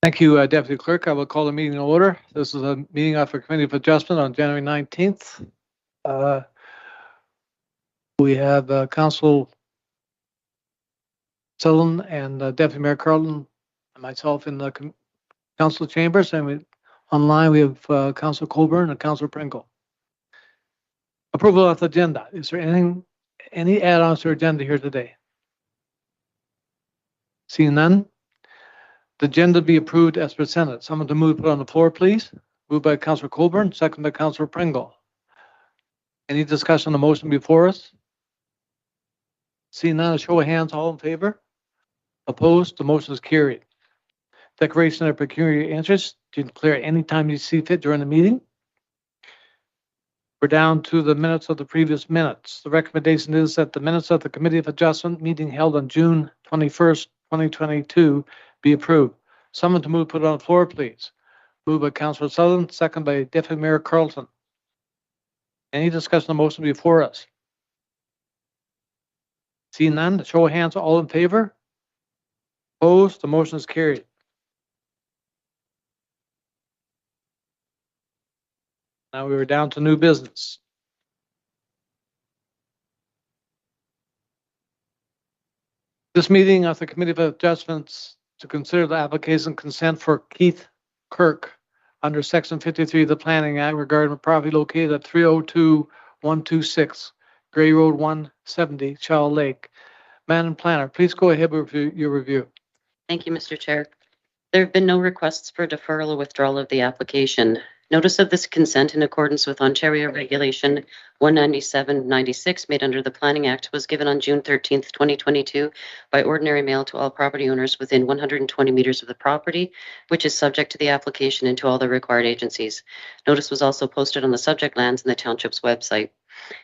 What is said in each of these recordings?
Thank you, Deputy Clerk. I will call the meeting to order. This is a meeting of the Committee of Adjustment on January 19th. We have Council Sutherland and Deputy Mayor Carlton and myself in the council chambers, and online we have Council Colburn and Council Pringle. Approval of the agenda. Is there any add-ons to our agenda here today? Seeing none, the agenda be approved as presented. Someone to move it on the floor, please. Moved by Councilor Colburn, second by Councilor Pringle. Any discussion on the motion before us? Seeing none, a show of hands, all in favor? Opposed? The motion is carried. Declaration of pecuniary interest to declare any time you see fit during the meeting. We're down to the minutes of the previous minutes. The recommendation is that the minutes of the Committee of Adjustment meeting held on June 21st, 2022 be approved. Someone to move put it on the floor, please. Moved by Councilor Sutherland, second by Deputy Mayor Carlton. Any discussion on the motion before us? Seeing none, the show of hands, all in favor? Opposed? The motion is carried. Now we were down to new business. This meeting of the Committee of Adjustments to consider the application consent for Keith Kirk under Section 53 of the Planning Act regarding a property located at 302-126 Gray Road 170, Child Lake. Madam Planner, please go ahead with your review. Thank you, Mr. Chair. There have been no requests for deferral or withdrawal of the application. Notice of this consent in accordance with Ontario Regulation 197-96 made under the Planning Act was given on June 13th, 2022 by ordinary mail to all property owners within 120 meters of the property, which is subject to the application and to all the required agencies. Notice was also posted on the subject lands and the township's website.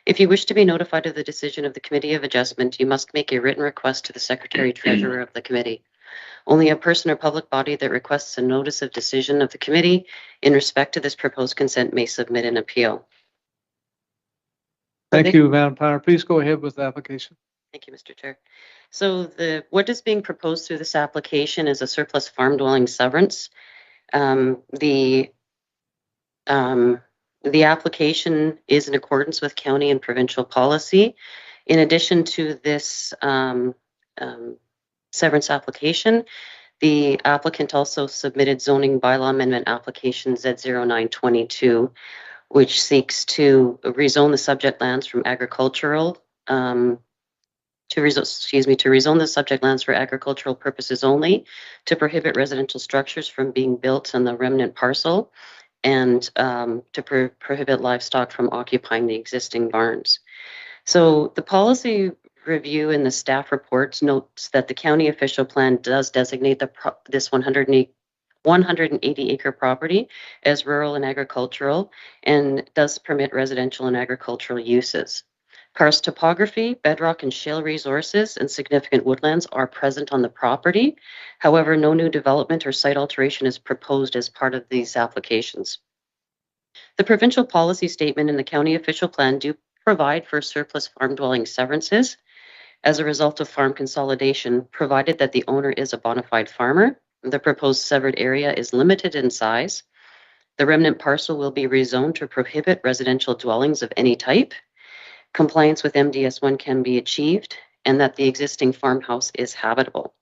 If you wish to be notified of the decision of the Committee of Adjustment, you must make a written request to the Secretary Treasurer of the Committee. Only a person or public body that requests a notice of decision of the committee in respect to this proposed consent may submit an appeal. Thank you, Madam Planner. Please go ahead with the application. Thank you, Mr. Chair. So what is being proposed through this application is a surplus farm dwelling severance. The application is in accordance with county and provincial policy. In addition to this severance application, the applicant also submitted zoning bylaw amendment application Z0922, which seeks to rezone the subject lands from agricultural to rezone the subject lands for agricultural purposes only, to prohibit residential structures from being built on the remnant parcel, and to prohibit livestock from occupying the existing barns. So the policy review in the staff reports notes that the county official plan does designate this 180 acre property as rural and agricultural, and does permit residential and agricultural uses. Karst topography, bedrock and shale resources, and significant woodlands are present on the property. However, no new development or site alteration is proposed as part of these applications. The provincial policy statement and the county official plan do provide for surplus farm dwelling severances as a result of farm consolidation, provided that the owner is a bona fide farmer. The proposed severed area is limited in size. The remnant parcel will be rezoned to prohibit residential dwellings of any type. Compliance with MDS1 can be achieved, and that the existing farmhouse is habitable.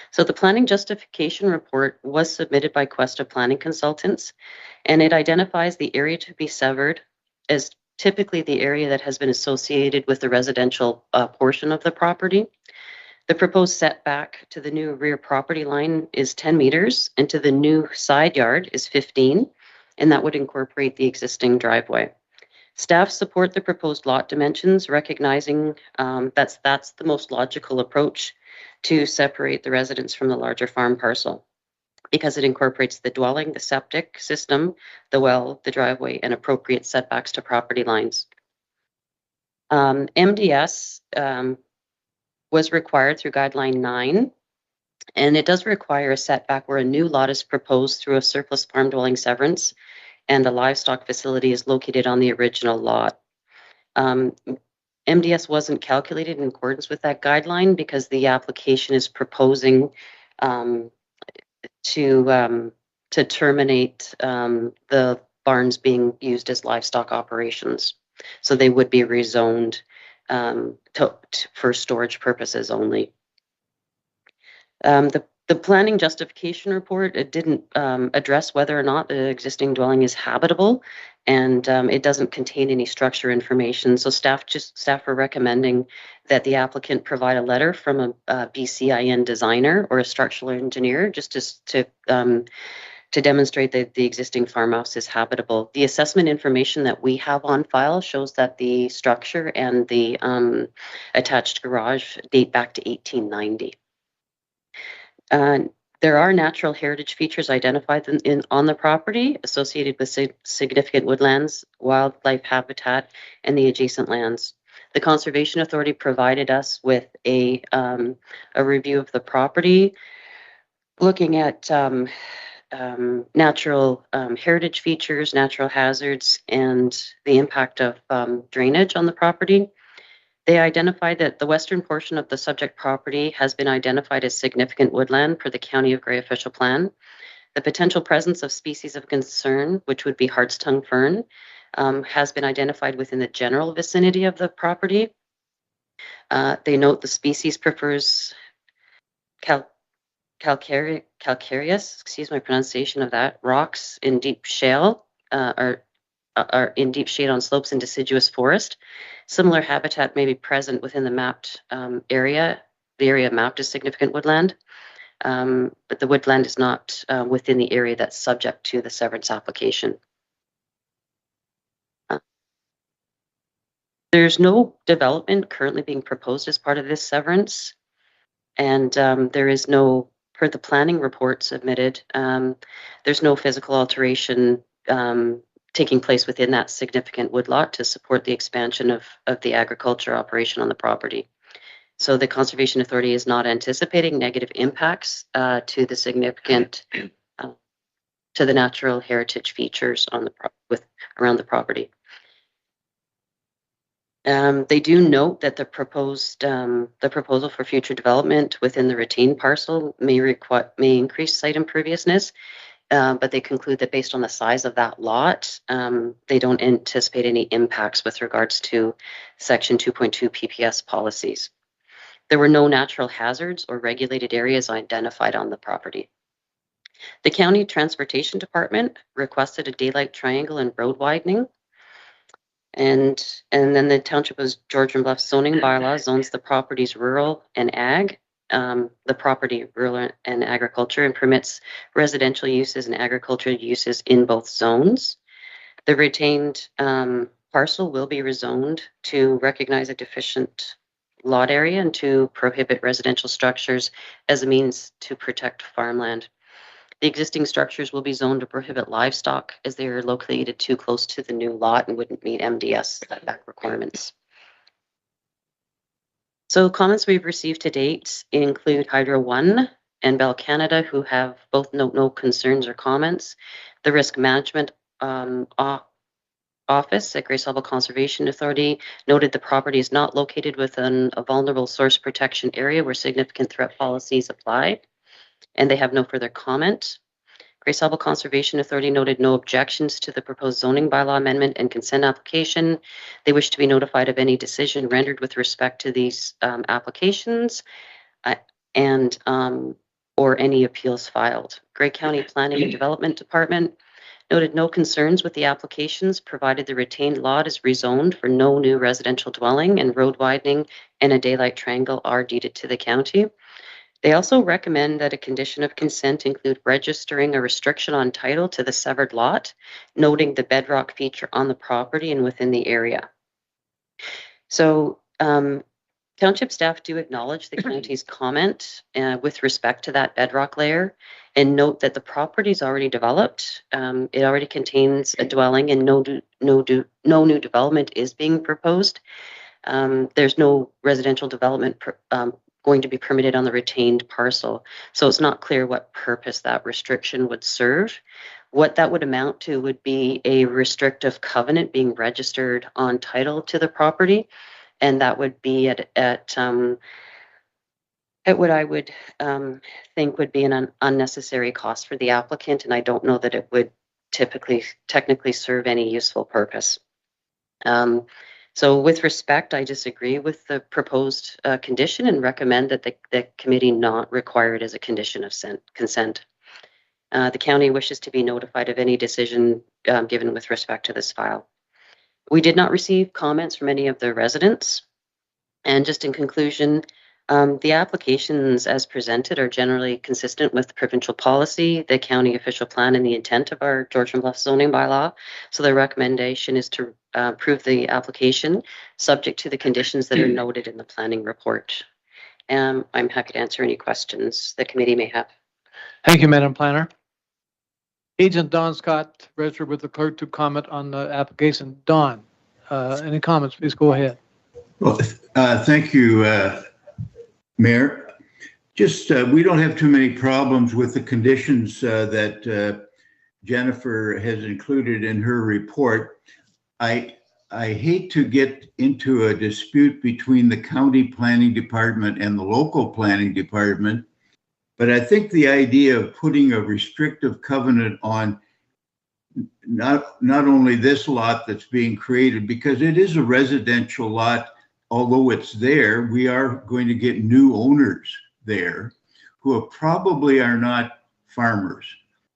So the planning justification report was submitted by Questa Planning Consultants, and it identifies the area to be severed as typically the area that has been associated with the residential portion of the property. The proposed setback to the new rear property line is 10 meters, and to the new side yard is 15, and that would incorporate the existing driveway. Staff support the proposed lot dimensions, recognizing that's the most logical approach to separate the residence from the larger farm parcel, because it incorporates the dwelling, the septic system, the well, the driveway, and appropriate setbacks to property lines. MDS was required through Guideline 9, and it does require a setback where a new lot is proposed through a surplus farm dwelling severance, and the livestock facility is located on the original lot. MDS wasn't calculated in accordance with that guideline because the application is proposing to terminate the barns being used as livestock operations. So they would be rezoned for storage purposes only. The planning justification report, it didn't address whether or not the existing dwelling is habitable, and it doesn't contain any structure information. So staff are recommending that the applicant provide a letter from a BCIN designer or a structural engineer just to demonstrate that the existing farmhouse is habitable. The assessment information that we have on file shows that the structure and the attached garage date back to 1890. There are natural heritage features identified on the property associated with significant woodlands, wildlife habitat, and the adjacent lands. The Conservation Authority provided us with a review of the property, looking at natural heritage features, natural hazards, and the impact of drainage on the property. They identified that the western portion of the subject property has been identified as significant woodland per the County of Grey official plan. The potential presence of species of concern, which would be hartstongue fern, has been identified within the general vicinity of the property. They note the species prefers calcareous, excuse my pronunciation of that, rocks in deep shale, are in deep shade on slopes and deciduous forest. Similar habitat may be present within the mapped area. The area mapped as significant woodland, but the woodland is not within the area that's subject to the severance application. There's no development currently being proposed as part of this severance, and there is no, per the planning report submitted, there's no physical alteration taking place within that significant woodlot to support the expansion of the agriculture operation on the property. So the Conservation Authority is not anticipating negative impacts to the significant, to the natural heritage features on the around the property. They do note that the proposal for future development within the retained parcel may increase site imperviousness. But they conclude that based on the size of that lot, they don't anticipate any impacts with regards to Section 2.2 PPS policies. There were no natural hazards or regulated areas identified on the property. The County Transportation Department requested a daylight triangle and road widening. And then the Township of Georgian Bluff zoning bylaw zones the properties rural and ag. The property rural and agriculture, and permits residential uses and agricultural uses in both zones. The retained parcel will be rezoned to recognize a deficient lot area and to prohibit residential structures as a means to protect farmland. The existing structures will be zoned to prohibit livestock as they are located too close to the new lot and wouldn't meet MDS setback requirements. So comments we've received to date include Hydro One and Bell Canada, who have both no concerns or comments. The Risk Management Office at Grey Sauble Conservation Authority noted the property is not located within a vulnerable source protection area where significant threat policies apply, and they have no further comment. Grey Sauble Conservation Authority noted no objections to the proposed zoning bylaw amendment and consent application. They wish to be notified of any decision rendered with respect to these applications and or any appeals filed. Grey County Planning and Development Department noted no concerns with the applications, provided the retained lot is rezoned for no new residential dwelling and road widening and a daylight triangle are deeded to the county. They also recommend that a condition of consent include registering a restriction on title to the severed lot, noting the bedrock feature on the property and within the area. So township staff do acknowledge the county's comment with respect to that bedrock layer and note that the property is already developed. It already contains a dwelling and no new development is being proposed. There's no residential development going to be permitted on the retained parcel. So it's not clear what purpose that restriction would serve. What that would amount to would be a restrictive covenant being registered on title to the property. And that would be at What I would think would be an unnecessary cost for the applicant, and I don't know that it would technically serve any useful purpose. So with respect, I disagree with the proposed condition and recommend that the committee not require it as a condition of consent. The county wishes to be notified of any decision given with respect to this file. We did not receive comments from any of the residents. And just in conclusion, the applications as presented are generally consistent with provincial policy, the county official plan, and the intent of our Georgian Bluff zoning bylaw. So the recommendation is to approve the application subject to the conditions that are noted in the planning report. I'm happy to answer any questions the committee may have. Thank you, Madam Planner. Agent Don Scott, registered with the clerk to comment on the application. Don, any comments? Please go ahead. Well, thank you, Mayor. Just, we don't have too many problems with the conditions that Jennifer has included in her report. I hate to get into a dispute between the county planning department and the local planning department, but I think the idea of putting a restrictive covenant on not only this lot that's being created, because it is a residential lot, although it's there, we are going to get new owners there who probably are not farmers.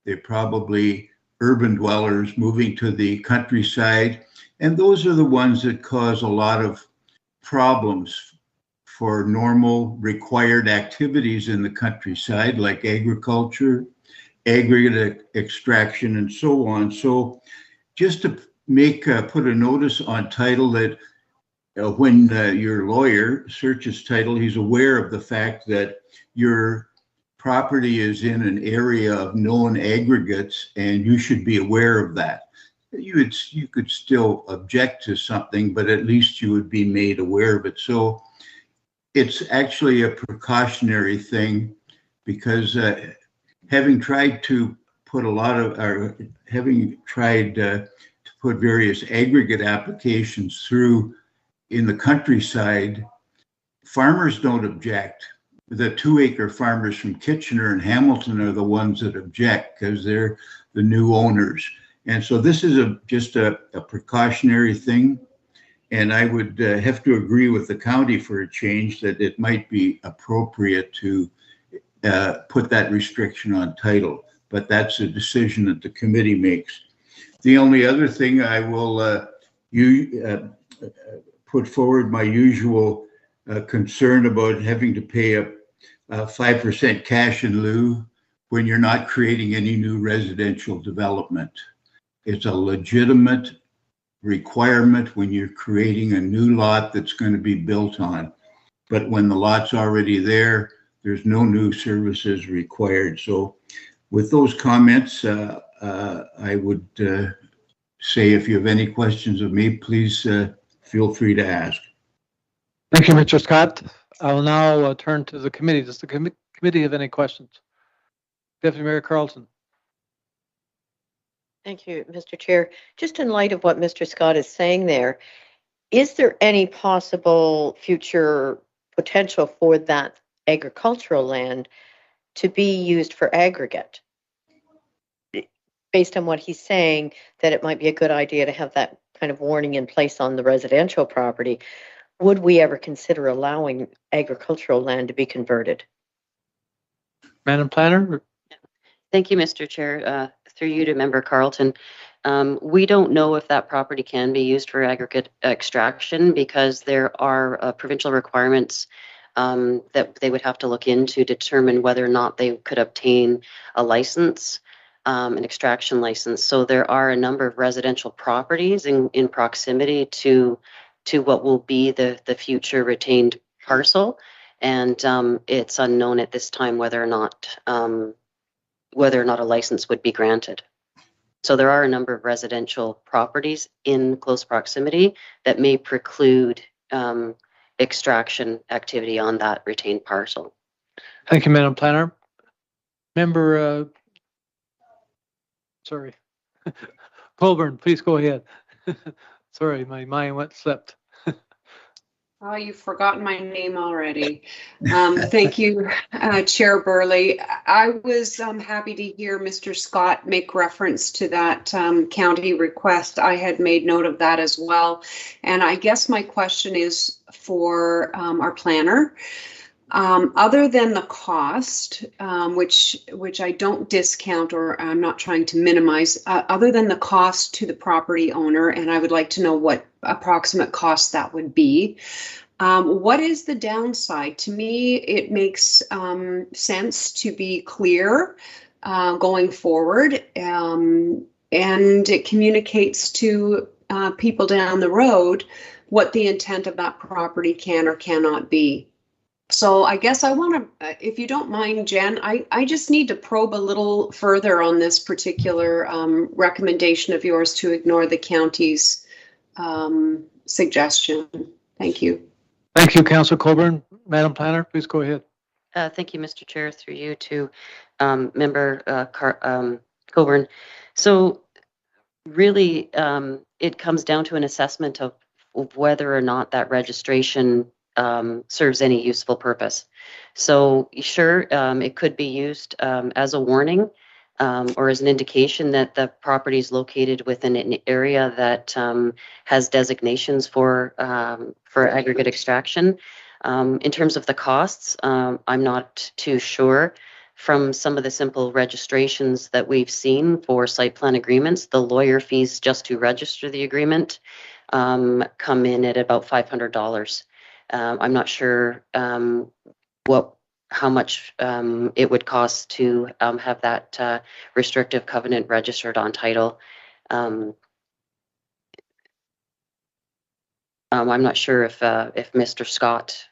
They're probably urban dwellers moving to the countryside. And those are the ones that cause a lot of problems for normal required activities in the countryside, like agriculture, aggregate extraction, and so on. So just to put a notice on title that when your lawyer searches title, he's aware of the fact that your property is in an area of known aggregates, and you should be aware of that. You could still object to something, but at least you would be made aware of it. So it's actually a precautionary thing, because having tried to put various aggregate applications through in the countryside, farmers don't object. The 2-acre farmers from Kitchener and Hamilton are the ones that object because they're the new owners. And so this is just a precautionary thing. And I would have to agree with the county for a change that it might be appropriate to put that restriction on title, but that's a decision that the committee makes. The only other thing I will put forward my usual concern about having to pay a 5% cash in lieu when you're not creating any new residential development. It's a legitimate requirement when you're creating a new lot that's going to be built on. But when the lot's already there, there's no new services required. So with those comments, I would say if you have any questions of me, please feel free to ask. Thank you, Mr. Scott. I will now turn to the committee. Does the committee have any questions? Deputy Mayor Carlson. Thank you, Mr. Chair. Just in light of what Mr. Scott is saying there, is there any possible future potential for that agricultural land to be used for aggregate? Based on what he's saying, that it might be a good idea to have that kind of warning in place on the residential property, would we ever consider allowing agricultural land to be converted? Madam Planner? Thank you, Mr. Chair. Through you to Member Carlton. We don't know if that property can be used for aggregate extraction because there are provincial requirements that they would have to look into to determine whether or not they could obtain a license, an extraction license. So there are a number of residential properties in proximity to what will be the future retained parcel. And it's unknown at this time whether or not a license would be granted. So there are a number of residential properties in close proximity that may preclude extraction activity on that retained parcel. Thank you, Madam Planner. Member, Colburn, please go ahead. Sorry, my mind slipped. Oh, you've forgotten my name already. Thank you, Chair Burley. I was happy to hear Mr. Scott make reference to that county request. I had made note of that as well. And I guess my question is for our planner. Other than the cost, which I don't discount or I'm not trying to minimize, other than the cost to the property owner, and I would like to know what approximate cost that would be. What is the downside? To me, it makes sense to be clear going forward, and it communicates to people down the road what the intent of that property can or cannot be. So I guess I want to, if you don't mind, Jen, I just need to probe a little further on this particular recommendation of yours to ignore the county's suggestion. Thank you. Thank you, Councillor Coburn. Madam Planner, please go ahead. Thank you, Mr. Chair, through you to Member Coburn. So really, it comes down to an assessment of whether or not that registration serves any useful purpose. So sure, it could be used as a warning or as an indication that the property is located within an area that has designations for aggregate extraction. In terms of the costs, I'm not too sure. From some of the simple registrations that we've seen for site plan agreements, the lawyer fees just to register the agreement come in at about $500. I'm not sure how much it would cost to have that restrictive covenant registered on title. I'm not sure if Mr. Scott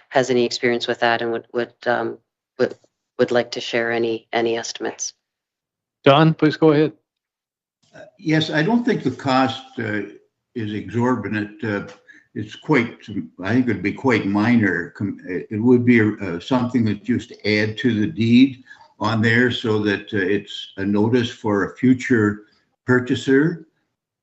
has any experience with that and would like to share any estimates. John, please go ahead. Yes, I don't think the cost is exorbitant. It's quite, I think it'd be quite minor. It would be something that just add to the deed on there so that it's a notice for a future purchaser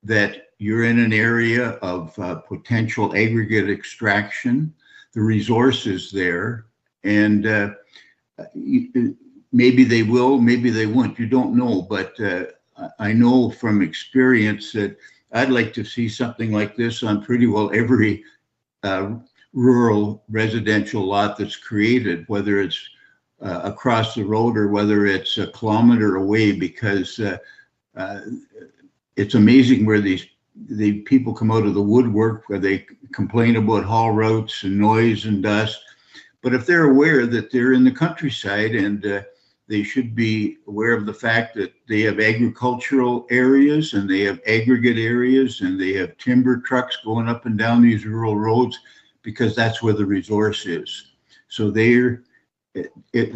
that you're in an area of potential aggregate extraction. The resource is there, and maybe they will, maybe they won't. You don't know, but I know from experience that I'd like to see something like this on pretty well every rural residential lot that's created, whether it's across the road or whether it's a kilometer away, because it's amazing where the people come out of the woodwork, where they complain about haul routes and noise and dust. But if they're aware that they're in the countryside and they should be aware of the fact that they have agricultural areas and they have aggregate areas and they have timber trucks going up and down these rural roads, because that's where the resource is. So they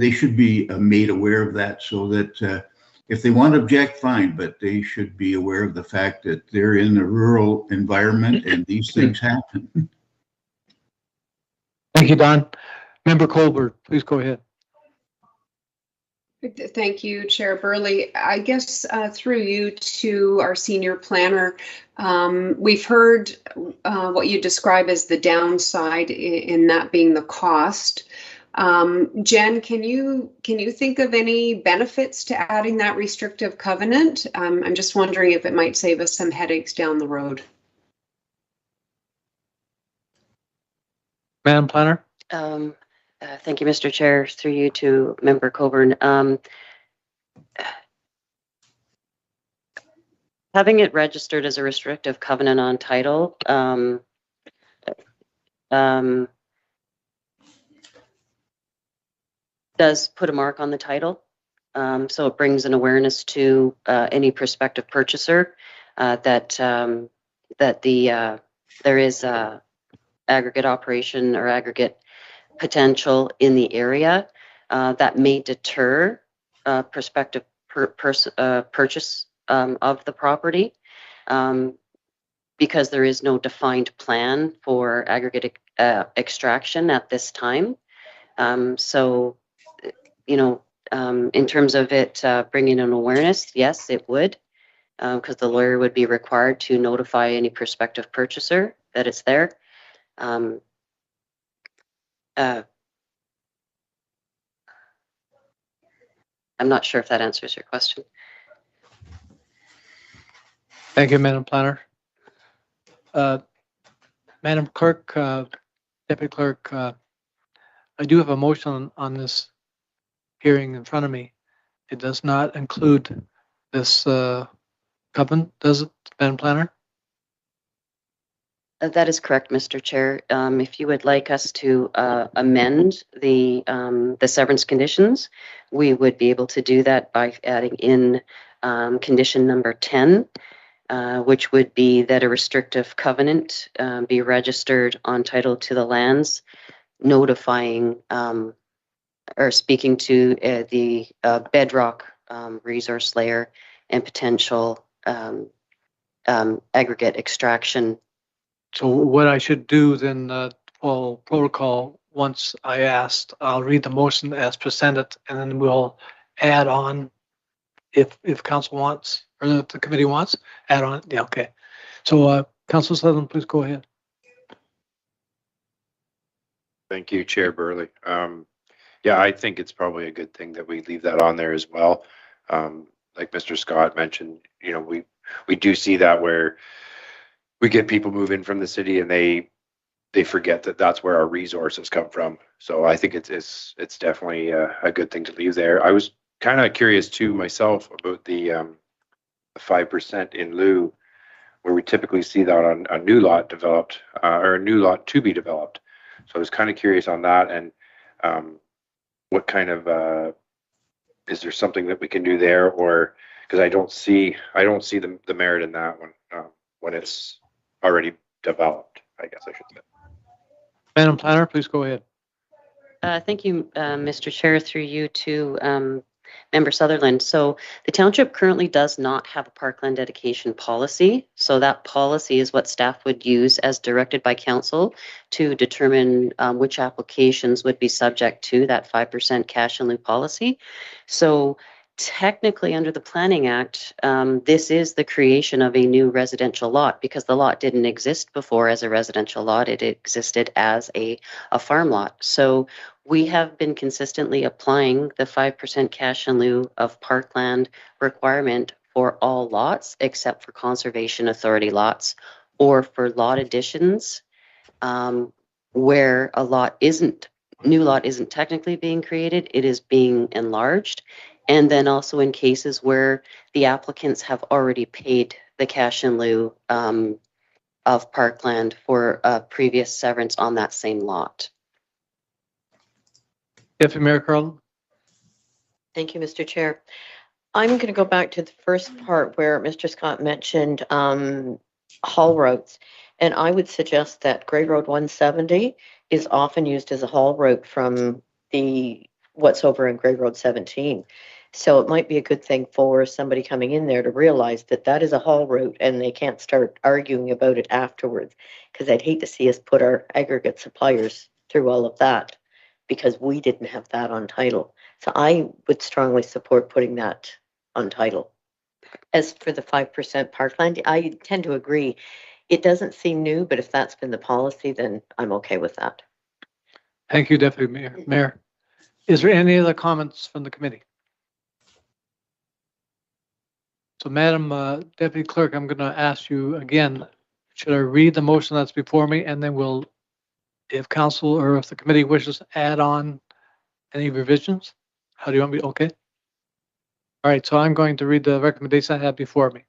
should be made aware of that, so that if they want to object, fine, but they should be aware of the fact that they're in the rural environment and these things happen. Thank you, Don. Member Colbert, please go ahead. Thank you, Chair Burley. I guess through you to our senior planner, we've heard what you describe as the downside, in that being the cost. Jen, can you think of any benefits to adding that restrictive covenant? I'm just wondering if it might save us some headaches down the road. Madam Planner? Thank you, Mr. Chair, through you to Member Coburn. Having it registered as a restrictive covenant on title does put a mark on the title. So it brings an awareness to any prospective purchaser that there is aggregate operation or aggregate potential in the area that may deter prospective purchase of the property, because there is no defined plan for aggregate extraction at this time. So, in terms of it bringing an awareness, yes, it would, because the lawyer would be required to notify any prospective purchaser that it's there. um, uh, I'm not sure if that answers your question. Thank you, Madam Planner. Madam Clerk, Deputy Clerk, I do have a motion on this hearing in front of me. It does not include this covenant, does it, Madam Planner? That is correct, Mr. Chair. If you would like us to amend the severance conditions, we would be able to do that by adding in condition number 10, which would be that a restrictive covenant be registered on title to the lands, notifying or speaking to the bedrock resource layer and potential aggregate extraction. So what I should do then, follow protocol, once I asked, I'll read the motion as presented, and then we'll add on if council wants, or if the committee wants, add on. Yeah, okay. So, Councilor Sutherland, please go ahead. Thank you, Chair Burley. Yeah, I think it's probably a good thing that we leave that on there as well. Like Mr. Scott mentioned, you know, we do see that where we get people move in from the city and they forget that that's where our resources come from. So I think it's definitely a good thing to leave there. I was kind of curious too myself about the 5% in lieu, where we typically see that on a new lot developed or a new lot to be developed. So I was kind of curious on that, and what kind of is there something that we can do there, or because I don't see the merit in that one when it's already developed, I guess I should say. Madam Planner, please go ahead. Thank you, Mr. Chair, through you to Member Sutherland. So the township currently does not have a parkland dedication policy. So that policy is what staff would use as directed by council to determine which applications would be subject to that 5% cash in lieu policy. So technically under the Planning Act, this is the creation of a new residential lot because the lot didn't exist before as a residential lot. It existed as a farm lot. So we have been consistently applying the 5% cash in lieu of parkland requirement for all lots except for Conservation Authority lots or for lot additions where a new lot isn't technically being created, it is being enlarged. And then also in cases where the applicants have already paid the cash in lieu of parkland for a previous severance on that same lot. Deputy Mayor Carlin. Thank you, Mr. Chair. I'm going to go back to the first part where Mr. Scott mentioned haul routes. And I would suggest that Grey Road 170 is often used as a haul route from what's over in Grey Road 17. So it might be a good thing for somebody coming in there to realize that that is a haul route and they can't start arguing about it afterwards. Because I'd hate to see us put our aggregate suppliers through all of that because we didn't have that on title. So I would strongly support putting that on title. As for the 5% parkland, I tend to agree. It doesn't seem new, but if that's been the policy, then I'm okay with that. Thank you, Deputy Mayor. Is there any other comments from the committee? So, Madam Deputy Clerk, I'm going to ask you again, should I read the motion that's before me, and then we'll, if council or if the committee wishes to add on any revisions? How do you want me? Okay. All right, so I'm going to read the recommendation I have before me.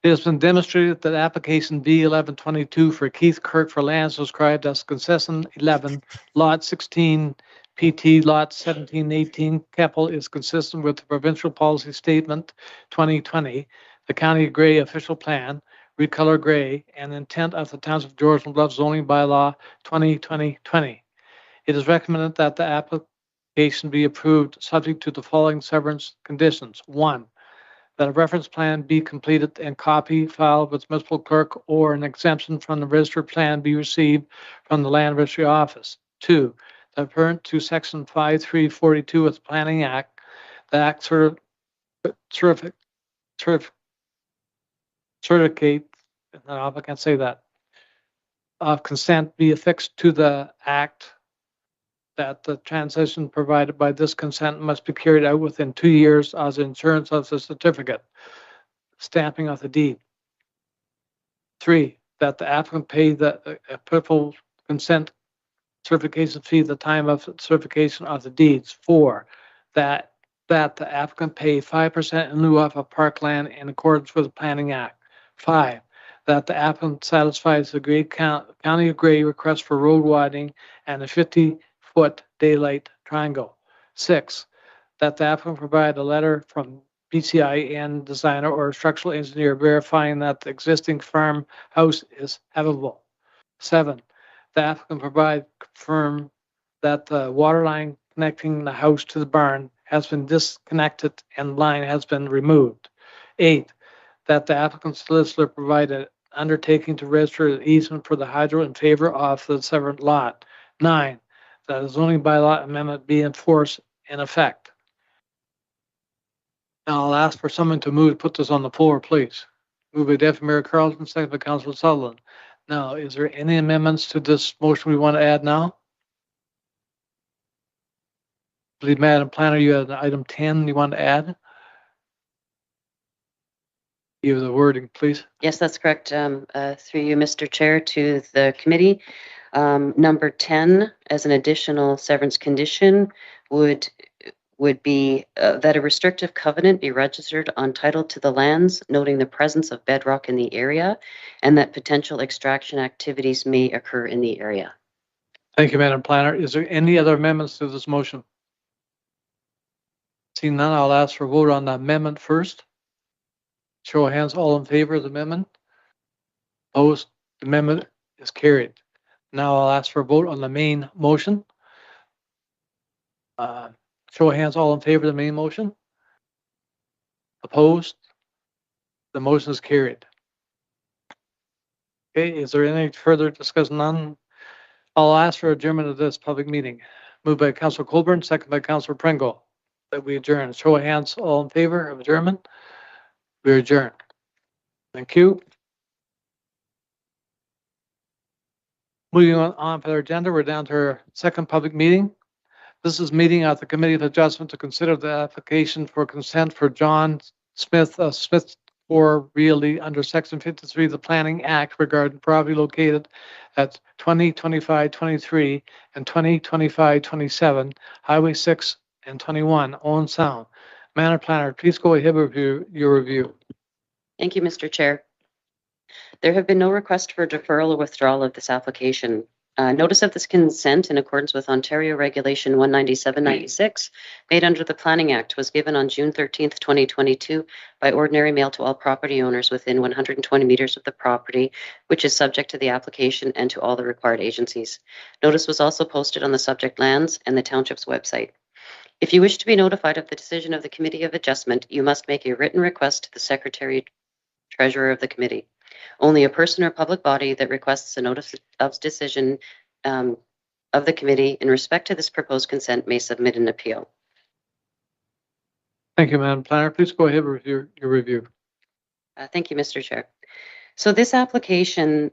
It has been demonstrated that application B1122 for Keith Kirk for lands described as concession 11, lot 16, PT lot 1718, Keppel is consistent with the provincial policy statement 2020, the County of Grey official plan, recolor gray, and intent of the Township of Georgian Bluff zoning bylaw 2020. It is recommended that the application be approved subject to the following severance conditions. 1, that a reference plan be completed and copy filed with municipal clerk or an exemption from the registered plan be received from the land registry office. 2, that pursuant to section 5342 of the Planning Act, the act certificate, I can't say that. of consent be affixed to the act, that the transition provided by this consent must be carried out within 2 years as insurance of the certificate, stamping of the deed. 3, that the applicant pay the applicable consent certification fee at the time of certification of the deeds. 4, that the applicant pay 5% in lieu of a parkland in accordance with the Planning Act. 5, that the applicant satisfies the County of Grey request for road widening and a 50-foot daylight triangle. 6, that the applicant provide a letter from BCIN designer or structural engineer verifying that the existing farmhouse is habitable. 7, the applicant provide confirm that the water line connecting the house to the barn has been disconnected and line has been removed. 8, that the applicant solicitor provide an undertaking to register an easement for the hydro in favor of the severed lot. 9, that a zoning bylaw amendment be enforced in effect. Now I'll ask for someone to move, put this on the floor, please. Moved by Deputy Mayor Carlton, second by Councilor Sutherland. Now, is there any amendments to this motion we want to add now? I believe, Madam Planner, you had item 10 you want to add? Give the wording, please. Yes, that's correct. Through you, Mr. Chair, to the committee. Number 10, as an additional severance condition, would be that a restrictive covenant be registered on title to the lands, noting the presence of bedrock in the area, and that potential extraction activities may occur in the area. Thank you, Madam Planner. Is there any other amendments to this motion? Seeing none, I'll ask for a vote on the amendment first. Show of hands, all in favor of the amendment. Opposed, the amendment is carried. Now I'll ask for a vote on the main motion. Show of hands, all in favor of the main motion. Opposed, the motion is carried. Okay, is there any further discussion? None. I'll ask for adjournment of this public meeting. Moved by Councilor Colburn, second by Councilor Pringle, that we adjourn. Show of hands, all in favor of adjournment. We adjourn. Thank you. Moving on for our agenda, we're down to our second public meeting. This is meeting at the Committee of Adjustment to consider the application for consent for John Smith of Smith for Realty under Section 53 of the Planning Act regarding property located at 2025-23 and 2025-27 Highway 6 and 21 Owen Sound. Madam Planner, please go ahead with your review. Thank you, Mr. Chair. There have been no requests for deferral or withdrawal of this application. Notice of this consent in accordance with Ontario Regulation 197/96 made under the Planning Act was given on June 13th, 2022 by ordinary mail to all property owners within 120 meters of the property, which is subject to the application and to all the required agencies. Notice was also posted on the subject lands and the township's website. If you wish to be notified of the decision of the Committee of Adjustment, you must make a written request to the Secretary Treasurer of the Committee. Only a person or public body that requests a notice of decision of the committee in respect to this proposed consent may submit an appeal. Thank you, Madam Planner. Please go ahead with your review. Thank you, Mr. Chair. So this application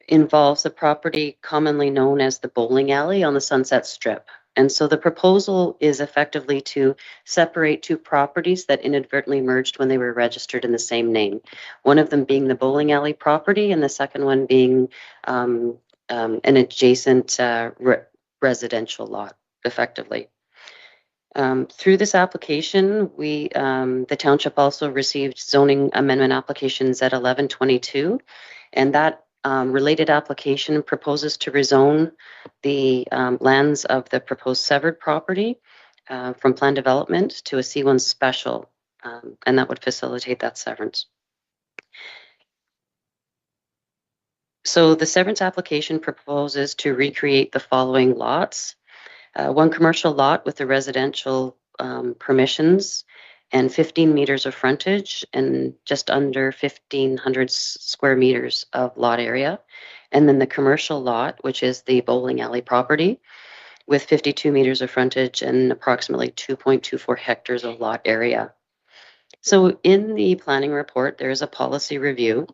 involves a property commonly known as the bowling alley on the Sunset Strip. And so the proposal is effectively to separate two properties that inadvertently merged when they were registered in the same name. One of them being the bowling alley property and the second one being an adjacent residential lot, effectively. Through this application, the township also received zoning amendment applications at 1122, and that related application proposes to rezone the lands of the proposed severed property from planned development to a C1 special, and that would facilitate that severance. So the severance application proposes to recreate the following lots. One commercial lot with the residential permissions and 15 meters of frontage and just under 1,500 square meters of lot area. And then the commercial lot, which is the bowling alley property with 52 meters of frontage and approximately 2.24 hectares of lot area. So in the planning report, there is a policy review.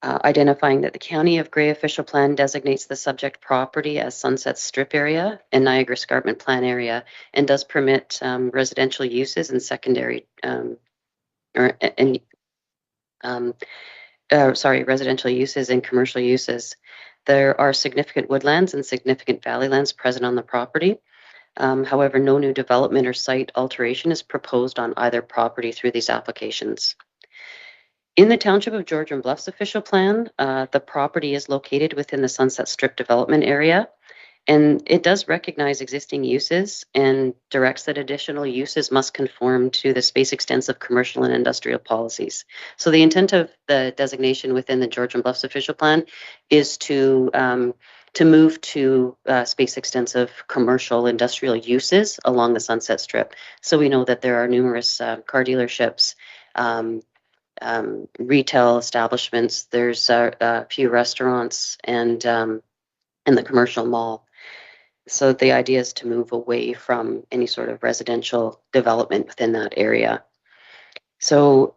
identifying that the County of Grey official plan designates the subject property as Sunset Strip area and Niagara Escarpment Plan area, and does permit residential uses and secondary residential uses and commercial uses. There are significant woodlands and significant valley lands present on the property. However, no new development or site alteration is proposed on either property through these applications. In the Township of Georgian Bluffs official plan, the property is located within the Sunset Strip development area, and it does recognize existing uses and directs that additional uses must conform to the space extensive commercial and industrial policies. So the intent of the designation within the Georgian Bluffs official plan is to move to space extensive commercial industrial uses along the Sunset Strip. So we know that there are numerous car dealerships, retail establishments. There's a few restaurants and the commercial mall. So the idea is to move away from any sort of residential development within that area. So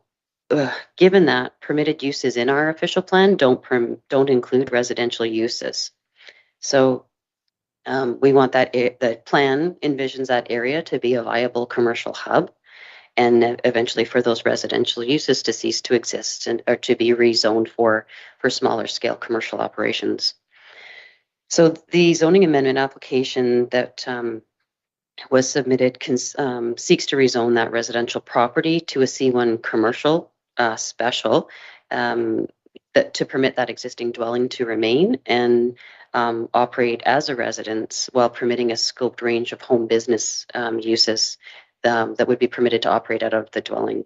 given that, permitted uses in our official plan don't include residential uses. So we want that the plan envisions that area to be a viable commercial hub, and eventually for those residential uses to cease to exist or to be rezoned for smaller scale commercial operations. So the zoning amendment application that was submitted seeks to rezone that residential property to a C1 commercial special to permit that existing dwelling to remain and operate as a residence while permitting a scoped range of home business uses that would be permitted to operate out of the dwelling.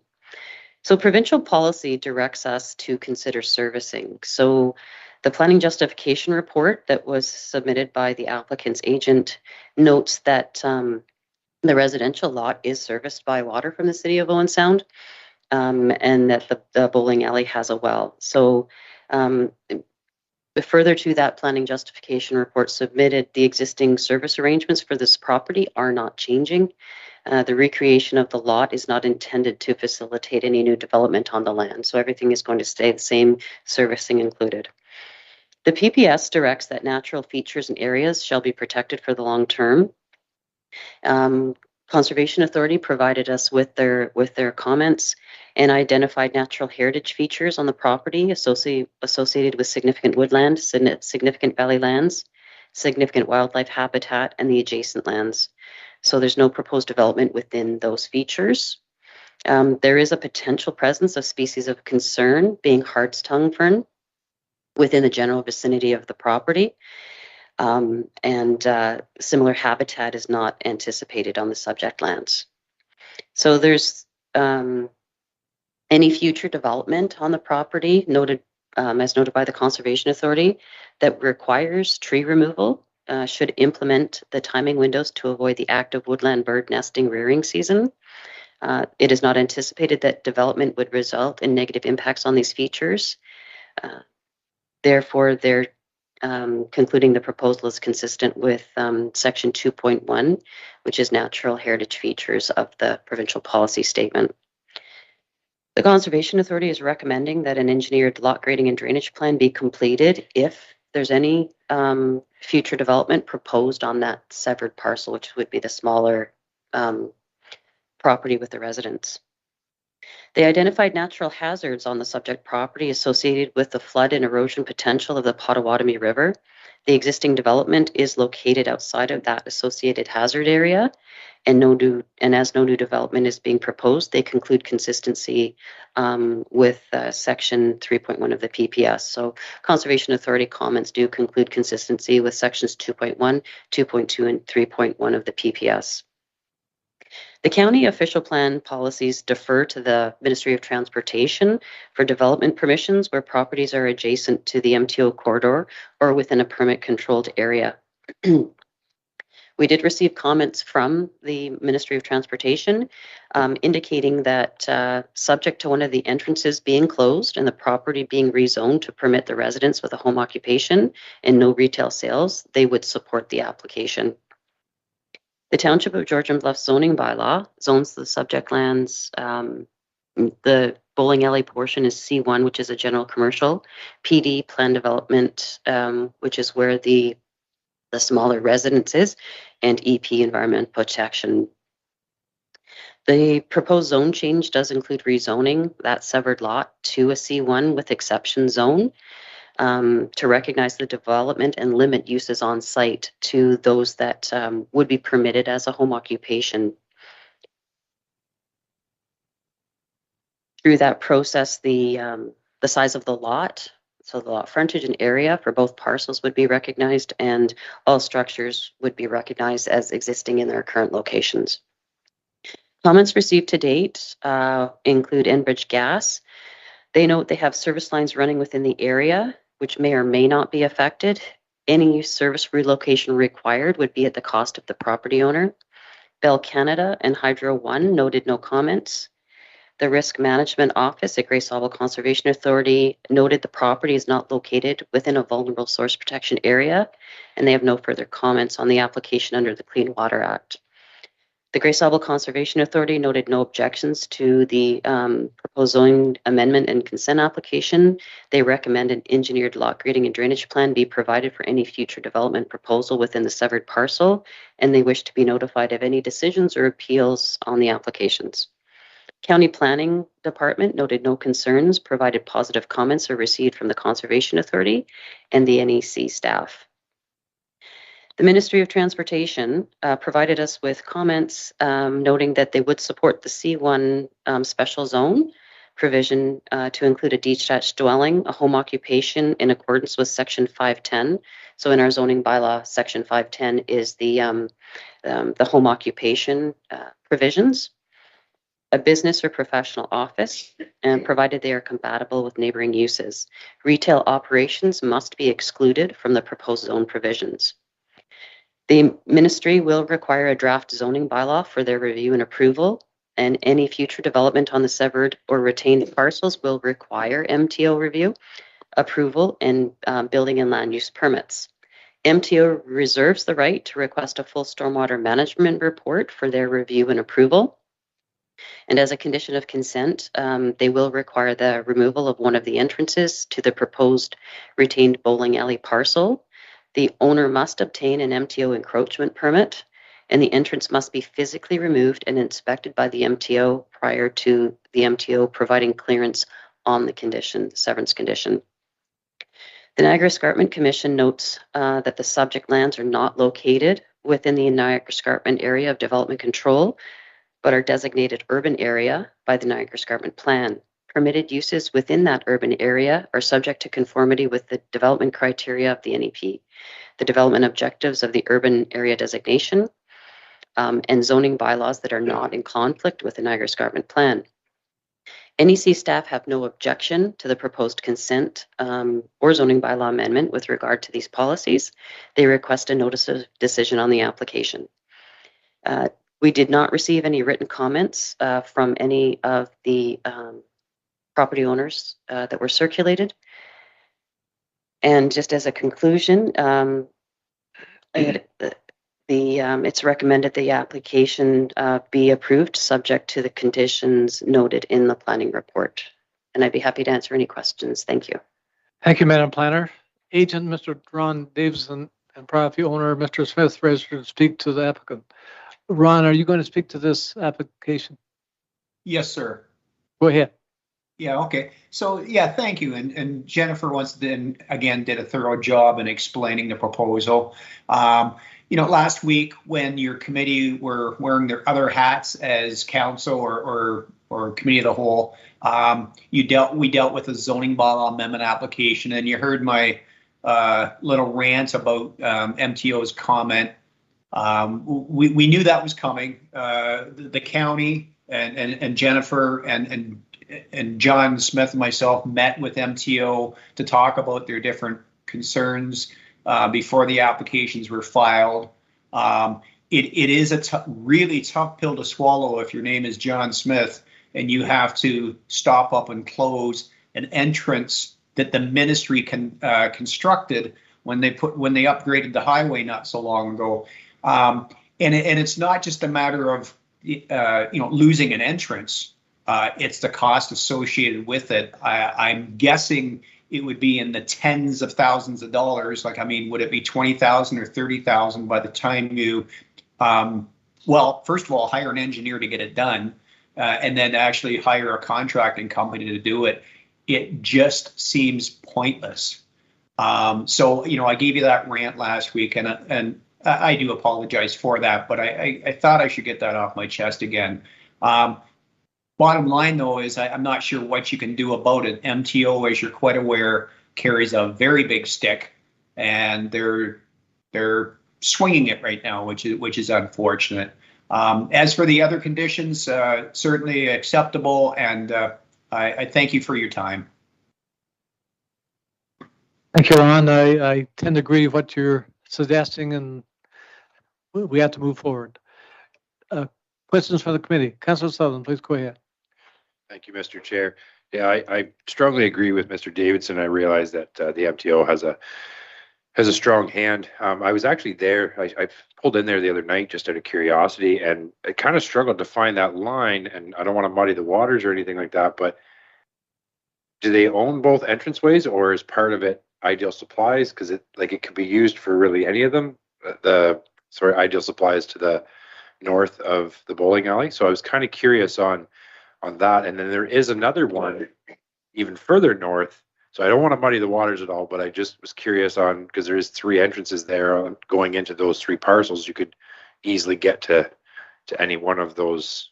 So provincial policy directs us to consider servicing. So the planning justification report that was submitted by the applicant's agent notes that the residential lot is serviced by water from the city of Owen Sound, and that the bowling alley has a well. So further to that planning justification report submitted, the existing service arrangements for this property are not changing. The recreation of the lot is not intended to facilitate any new development on the land. So everything is going to stay the same, servicing included. The PPS directs that natural features and areas shall be protected for the long term. Conservation Authority provided us with their comments and identified natural heritage features on the property associated with significant woodland, significant valley lands, significant wildlife habitat, and the adjacent lands. So there's no proposed development within those features. There is a potential presence of species of concern, being hart's tongue fern, within the general vicinity of the property. And similar habitat is not anticipated on the subject lands. So there's any future development on the property noted, as noted by the Conservation Authority, that requires tree removal should implement the timing windows to avoid the active woodland bird nesting rearing season. It is not anticipated that development would result in negative impacts on these features. Therefore, they're concluding the proposal is consistent with section 2.1, which is natural heritage features of the provincial policy statement. The Conservation Authority is recommending that an engineered lot grading and drainage plan be completed if there's any future development proposed on that severed parcel, which would be the smaller property with the residents. They identified natural hazards on the subject property associated with the flood and erosion potential of the Potawatomi River. The existing development is located outside of that associated hazard area, and as no new development is being proposed, they conclude consistency with section 3.1 of the PPS. So Conservation Authority comments do conclude consistency with sections 2.1, 2.2, and 3.1 of the PPS. The county official plan policies defer to the Ministry of Transportation for development permissions where properties are adjacent to the MTO corridor or within a permit-controlled area. We did receive comments from the Ministry of Transportation indicating that subject to one of the entrances being closed and the property being rezoned to permit the residents with a home occupation and no retail sales, they would support the application. The Township of Georgian Bluffs zoning bylaw zones the subject lands The bowling alley portion is C1, which is a general commercial, PD plan development, which is where the smaller residences, and EP environment protection. The proposed zone change does include rezoning that severed lot to a C1 with exception zone to recognize the development and limit uses on site to those that would be permitted as a home occupation. Through that process, the size of the lot, so the lot frontage and area for both parcels would be recognized, and all structures would be recognized as existing in their current locations. Comments received to date include Enbridge Gas. They note they have service lines running within the area, which may or may not be affected. Any service relocation required would be at the cost of the property owner. Bell Canada and Hydro One noted no comments. The Risk Management Office at Grey Sauble Conservation Authority noted the property is not located within a vulnerable source protection area, and they have no further comments on the application under the Clean Water Act. The Grey Sauble Conservation Authority noted no objections to the proposed zoning amendment and consent application. They recommend an engineered lot grading and drainage plan be provided for any future development proposal within the severed parcel, and they wish to be notified of any decisions or appeals on the applications. County Planning Department noted no concerns, provided positive comments are received from the Conservation Authority and the NEC staff. The Ministry of Transportation provided us with comments noting that they would support the C1 special zone provision to include a detached dwelling, a home occupation in accordance with Section 510. So in our zoning bylaw, Section 510 is the home occupation provisions. A business or professional office, and provided they are compatible with neighboring uses. Retail operations must be excluded from the proposed zone provisions. The ministry will require a draft zoning bylaw for their review and approval, and any future development on the severed or retained parcels will require MTO review, approval, and building and land use permits. MTO reserves the right to request a full stormwater management report for their review and approval. And as a condition of consent, they will require the removal of one of the entrances to the proposed retained bowling alley parcel. The owner must obtain an MTO encroachment permit, and the entrance must be physically removed and inspected by the MTO prior to the MTO providing clearance on the condition, severance condition. The Niagara Escarpment Commission notes that the subject lands are not located within the Niagara Escarpment area of development control, but are designated urban area by the Niagara Escarpment Plan. Permitted uses within that urban area are subject to conformity with the development criteria of the NEP, the development objectives of the urban area designation, and zoning bylaws that are not in conflict with the Niagara Escarpment Plan. NEC staff have no objection to the proposed consent or zoning bylaw amendment with regard to these policies. They request a notice of decision on the application. We did not receive any written comments from any of the property owners that were circulated. And just as a conclusion, it's recommended the application be approved subject to the conditions noted in the planning report. And I'd be happy to answer any questions. Thank you. Thank you, Madam Planner. Agent Mr. Ron Davison and property owner Mr. Smith registered to speak to the applicant. Ron, are you going to speak to this application? Yes, sir. Go ahead. Yeah, okay. So, yeah, thank you. And Jennifer again did a thorough job in explaining the proposal. Last week when your committee were wearing their other hats as council or committee of the whole, we dealt with a zoning bylaw amendment application, and you heard my little rant about MTO's comment. We knew that was coming. The county and Jennifer and John Smith and myself met with MTO to talk about their different concerns before the applications were filed. It is a really tough pill to swallow if your name is John Smith and you have to stop up and close an entrance that the ministry constructed when they upgraded the highway not so long ago. And it's not just a matter of losing an entrance. It's the cost associated with it. I'm guessing it would be in the tens of thousands of dollars. Like, I mean, would it be 20,000 or 30,000 by the time you, well, first of all, hire an engineer to get it done, and then actually hire a contracting company to do it? It just seems pointless. So, you know, I gave you that rant last week, and I do apologize for that, but I thought I should get that off my chest again. Bottom line, though, is I'm not sure what you can do about it. MTO, as you're quite aware, carries a very big stick, and they're swinging it right now, which is unfortunate. As for the other conditions, certainly acceptable, and I thank you for your time. Thank you, Ron. I tend to agree with what you're suggesting, and we have to move forward. Questions for the committee? Councillor Sutherland, please go ahead. Thank you, Mr. Chair. Yeah, I strongly agree with Mr. Davidson. I realize that the MTO has a strong hand. I was actually there. I pulled in there the other night just out of curiosity, and I kind of struggled to find that line. And I don't want to muddy the waters or anything like that, but do they own both entranceways, or is part of it Ideal Supplies? Because it could be used for really any of them. Ideal Supplies to the north of the bowling alley. So I was kind of curious on that. And then there is another one even further north. So I don't want to muddy the waters at all, but I just was curious on, because there is 3 entrances there going into those 3 parcels. You could easily get to any one of those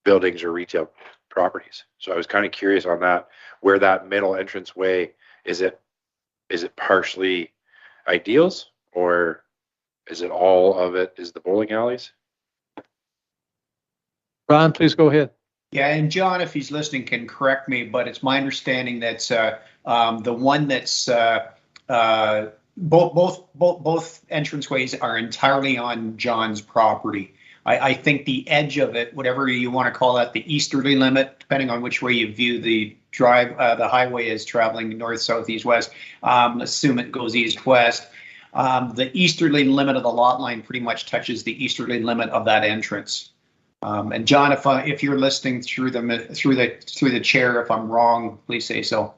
buildings or retail properties. So I was kind of curious on that, where that middle entranceway, is it partially Ideals, or is it all of it is the bowling alleys? Ron, please go ahead. Yeah, and John, if he's listening, can correct me, but it's my understanding that the one that's both entranceways are entirely on John's property. I think the edge of it, whatever you want to call that, the easterly limit, depending on which way you view the the highway is traveling north, south, east, west. Assume it goes east, west. The easterly limit of the lot line pretty much touches the easterly limit of that entrance. And John, if you're listening through the chair, if I'm wrong, please say so.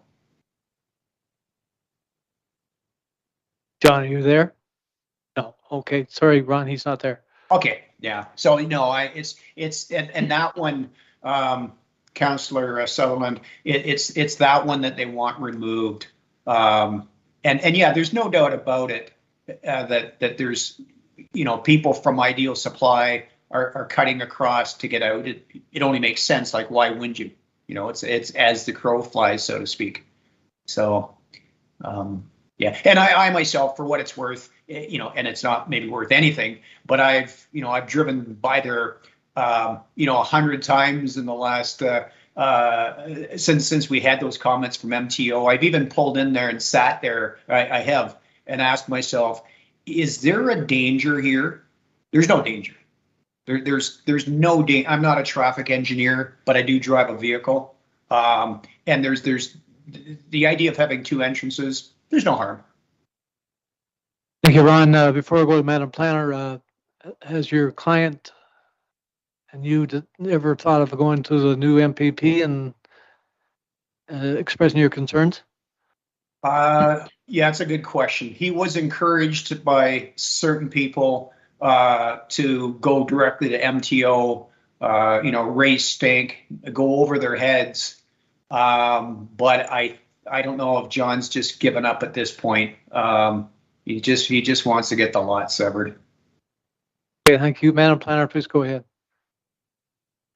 John, are you there? No. Okay. Sorry, Ron, he's not there. Okay. Yeah. So no, it's and that one, Councillor Sutherland, it's that one that they want removed. And yeah, there's no doubt about it that there's, you know, people from Ideal Supply are cutting across to get out. It only makes sense. Like, why wouldn't you? You know, it's as the crow flies, so to speak. So, yeah. And I myself, for what it's worth, you know, and it's not maybe worth anything, but I've driven by there, 100 times in the last, since we had those comments from MTO. I've even pulled in there and sat there. I have, and asked myself, is there a danger here? There's no danger. There's no danger. I'm not a traffic engineer, but I do drive a vehicle. And there's the idea of having 2 entrances. There's no harm. Thank you, Ron. Before I go to Madam Planner, has your client and you ever thought of going to the new MPP and expressing your concerns? Yeah, it's a good question. He was encouraged by certain people to go directly to MTO, raise stink, go over their heads. But I don't know if John's just given up at this point. He just wants to get the lot severed. Okay, thank you. Madam Planner, please go ahead.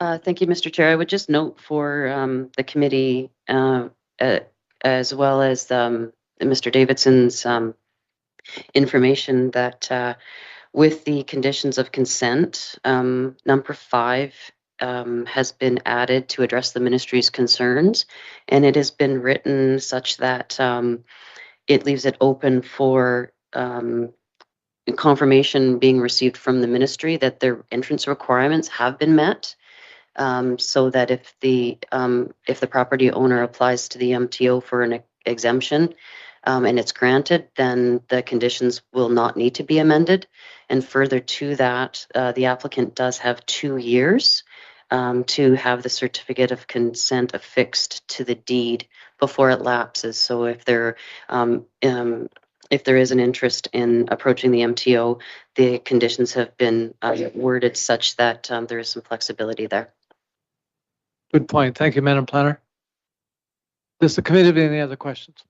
Thank you, Mr. Chair. I would just note for the committee, as well as Mr. Davidson's information, that with the conditions of consent, number 5 has been added to address the ministry's concerns, and it has been written such that it leaves it open for confirmation being received from the ministry that their entrance requirements have been met, so that if the property owner applies to the MTO for an exemption and it's granted, then the conditions will not need to be amended. And further to that, the applicant does have 2 years to have the certificate of consent affixed to the deed before it lapses. So if there is an interest in approaching the MTO, the conditions have been worded such that there is some flexibility there. Good point. Thank you, Madam Planner. Does the committee have any other questions?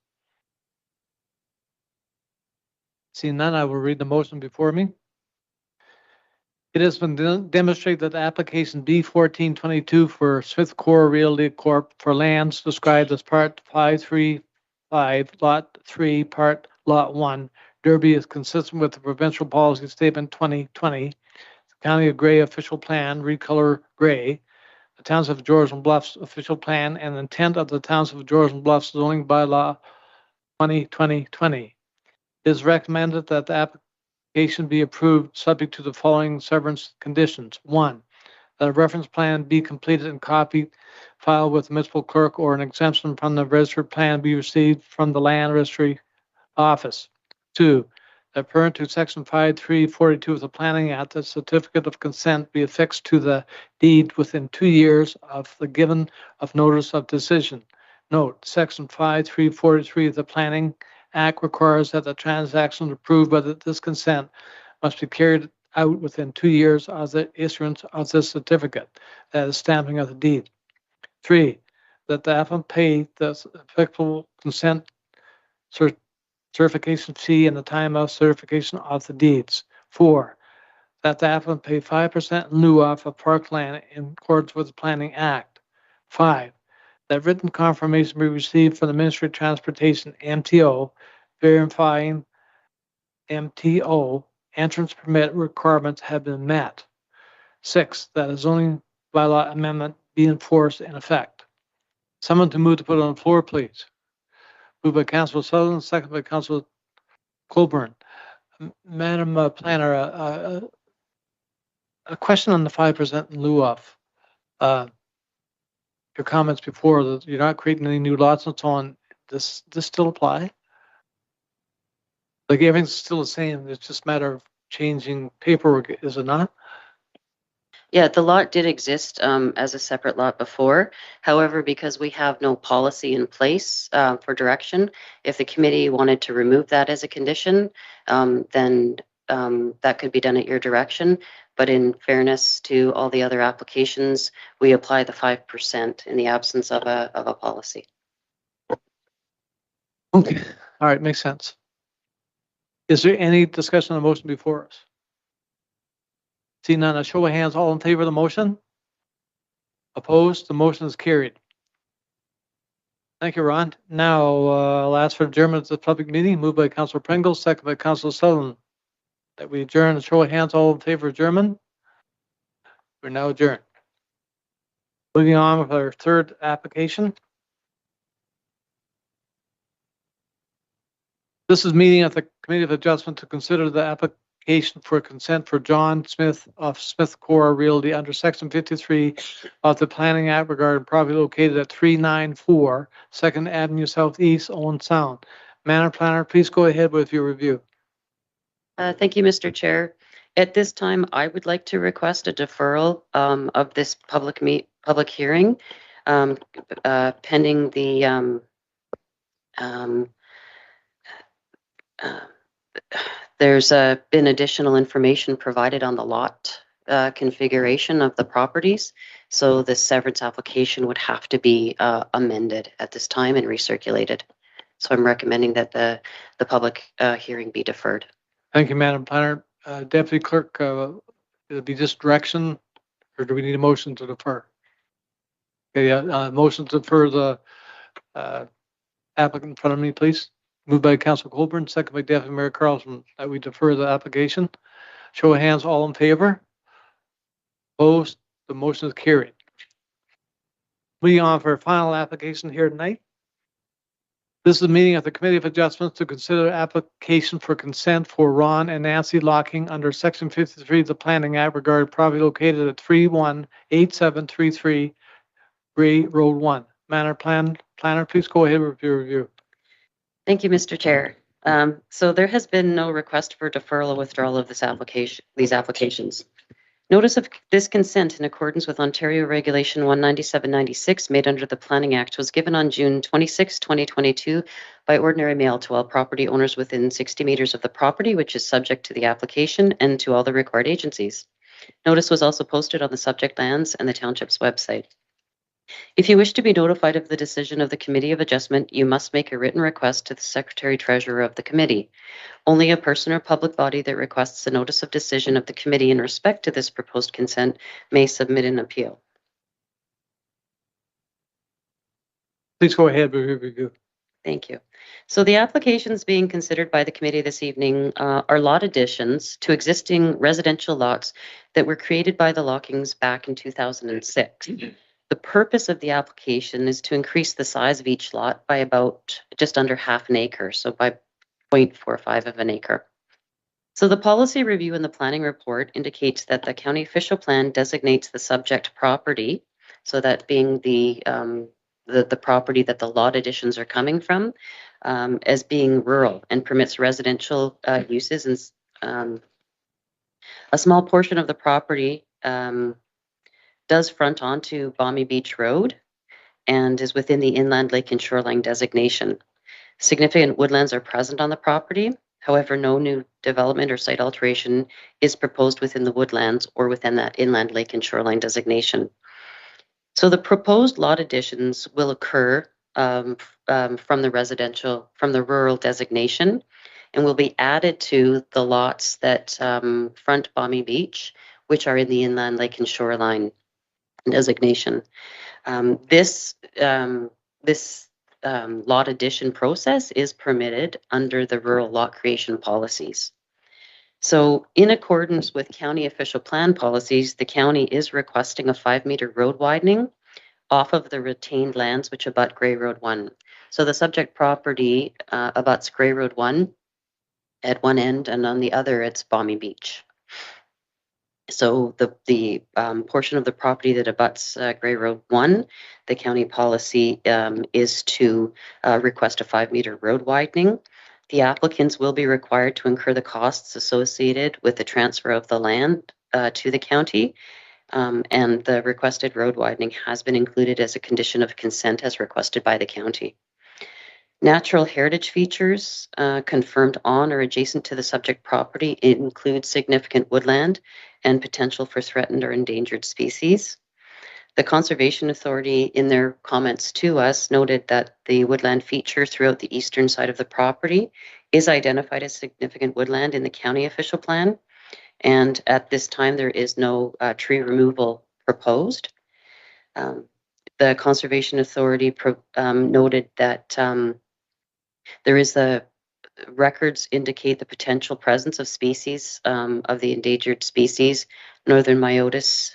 Seeing none, I will read the motion before me. It has been demonstrated that application B1422 for Smith Core Realty Corp. for lands described as Part 535, Lot 3, Part Lot 1, Derby is consistent with the Provincial Policy Statement 2020, the County of Gray Official Plan, recolor gray, the Township of Georgian Bluffs Official Plan, and intent of the Township of Georgian Bluffs zoning bylaw 2020. It is recommended that the application be approved subject to the following severance conditions. 1, that a reference plan be completed and copied, filed with the municipal clerk, or an exemption from the registered plan be received from the land registry office. 2, that pursuant to section 5342 of the Planning Act, the certificate of consent be affixed to the deed within 2 years of the given of notice of decision. Note, section 5343 of the Planning Act requires that the transaction approved by this consent must be carried out within 2 years of the issuance of this certificate, that is stamping of the deed. 3, that the applicant pay the applicable consent certification fee in the time of certification of the deeds. 4, that the applicant pay 5% in lieu of parkland in accordance with the Planning Act. 5, that written confirmation be received from the Ministry of Transportation, MTO, verifying MTO entrance permit requirements have been met. 6, that a zoning bylaw amendment be enforced in effect. Someone to move to put on the floor, please. Moved by Councilor Sutherland, second by Councilor Colburn. Madam Planner, a question on the 5% in lieu of. Your comments before that you're not creating any new lots and so on. Does this still apply? Like everything's still the same. It's just a matter of changing paperwork, is it not? Yeah, the lot did exist as a separate lot before. However, because we have no policy in place for direction, if the committee wanted to remove that as a condition, then that could be done at your direction. But in fairness to all the other applications, we apply the 5% in the absence of a policy. Okay. All right. Makes sense. Is there any discussion on the motion before us? See none, a show of hands, all in favor of the motion? Opposed? The motion is carried. Thank you, Ron. Now, I'll ask for adjournment of the public meeting, moved by Councilor Pringle, second by Councilor Sutherland. That we adjourn, a show of hands, all in favor of adjournment? We're now adjourned. Moving on with our third application. This is meeting of the Committee of Adjustment to consider the application for consent for John Smith of Smith Core Realty under Section 53 of the Planning Act regarding property located at 394 2nd Avenue Southeast, Owen Sound. Madam Planner, please go ahead with your review. Thank you, Mr. Chair. At this time, I would like to request a deferral of this public hearing pending the there's been additional information provided on the lot configuration of the properties. So the severance application would have to be amended at this time and recirculated. So I'm recommending that the public hearing be deferred. Thank you, Madam Planner. Deputy Clerk, it'll be just direction, or do we need a motion to defer? Okay, motion to defer the applicant in front of me, please. Moved by Councilor Colburn, second by Deputy Mayor Carlson, that we defer the application. Show of hands, all in favor? Opposed? The motion is carried. Moving on for a final application here tonight. This is a meeting of the Committee of Adjustments to consider application for consent for Ron and Nancy Locking under Section 53 of the Planning Act regarding property located at 318733 Gray Road 1. Planner, please go ahead with your review. Thank you, Mr. Chair. So there has been no request for deferral or withdrawal of these applications. Notice of this consent in accordance with Ontario Regulation 19796 made under the Planning Act was given on June 26, 2022 by ordinary mail to all property owners within 60 meters of the property, which is subject to the application, and to all the required agencies. Notice was also posted on the subject lands and the township's website. If you wish to be notified of the decision of the Committee of Adjustment, you must make a written request to the Secretary-Treasurer of the Committee. Only a person or public body that requests a notice of decision of the Committee in respect to this proposed consent may submit an appeal. Please go ahead with your review. Thank you. So the applications being considered by the committee this evening are lot additions to existing residential lots that were created by the Lockings back in 2006. The purpose of the application is to increase the size of each lot by about just under half an acre, so by 0.45 of an acre. So the policy review in the planning report indicates that the county official plan designates the subject property, so that being the property that the lot additions are coming from, as being rural and permits residential uses. And a small portion of the property does front onto Balmy Beach Road and is within the inland lake and shoreline designation. Significant woodlands are present on the property. However, no new development or site alteration is proposed within the woodlands or within that inland lake and shoreline designation. So the proposed lot additions will occur from the rural designation, and will be added to the lots that front Balmy Beach, which are in the inland lake and shoreline designation. This lot addition process is permitted under the rural lot creation policies. So in accordance with county official plan policies, the county is requesting a 5-meter road widening off of the retained lands which abut Grey Road 1. So the subject property abuts Grey Road 1 at one end, and on the other it's Balmy Beach. So the portion of the property that abuts Grey Road 1, the county policy is to request a 5-meter road widening. The applicants will be required to incur the costs associated with the transfer of the land to the county, and the requested road widening has been included as a condition of consent as requested by the county. Natural heritage features confirmed on or adjacent to the subject property include significant woodland and potential for threatened or endangered species. The Conservation Authority, in their comments to us, noted that the woodland feature throughout the eastern side of the property is identified as significant woodland in the county official plan. And at this time, there is no tree removal proposed. The Conservation Authority noted that there is records indicate the potential presence of species of the endangered species, northern myotis,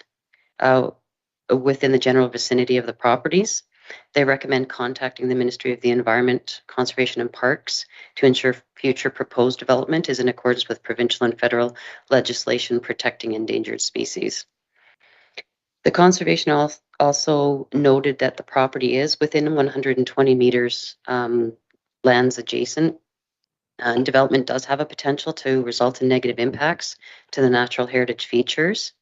within the general vicinity of the properties. They recommend contacting the Ministry of the Environment, Conservation and Parks to ensure future proposed development is in accordance with provincial and federal legislation protecting endangered species. The conservation also noted that the property is within 120 meters lands adjacent, and development does have a potential to result in negative impacts to the natural heritage features.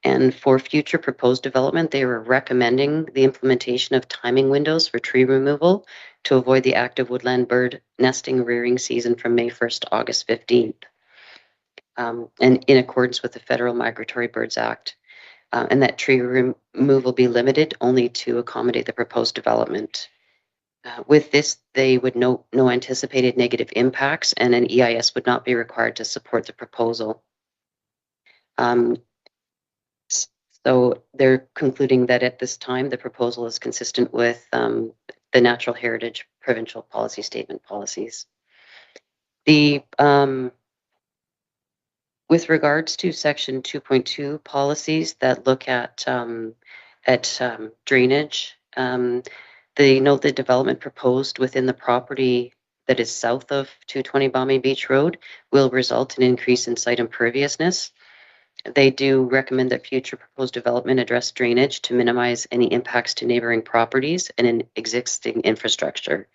And for future proposed development, they were recommending the implementation of timing windows for tree removal to avoid the active woodland bird nesting rearing season from May 1st to August 15th, and in accordance with the Federal Migratory Birds Act, and that tree removal be limited only to accommodate the proposed development. With this, they would no anticipated negative impacts, and an EIS would not be required to support the proposal. So they're concluding that at this time, the proposal is consistent with the Natural Heritage Provincial Policy Statement policies. With regards to Section 2.2 policies that look at drainage, they note the development proposed within the property that is south of 220 Balmy Beach Road will result in an increase in site imperviousness. They do recommend that future proposed development address drainage to minimize any impacts to neighboring properties and in existing infrastructure.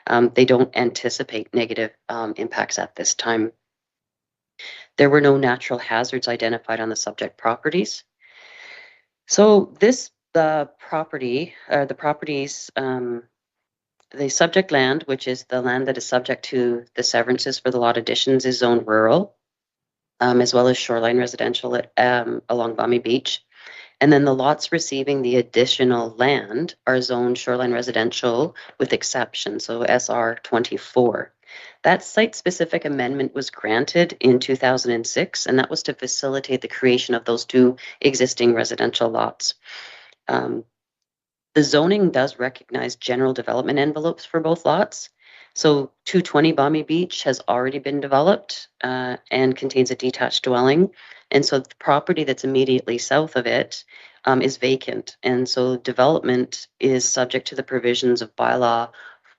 They don't anticipate negative impacts at this time. There were no natural hazards identified on the subject properties. So the properties, the subject land, which is the land that is subject to the severances for the lot additions, is zoned rural, as well as shoreline residential along Bummy Beach. And then the lots receiving the additional land are zoned shoreline residential with exception, so SR 24. That site-specific amendment was granted in 2006, and that was to facilitate the creation of those two existing residential lots. The zoning does recognize general development envelopes for both lots. So 220 Bummy Beach has already been developed and contains a detached dwelling. And so the property that's immediately south of it is vacant. And so development is subject to the provisions of bylaw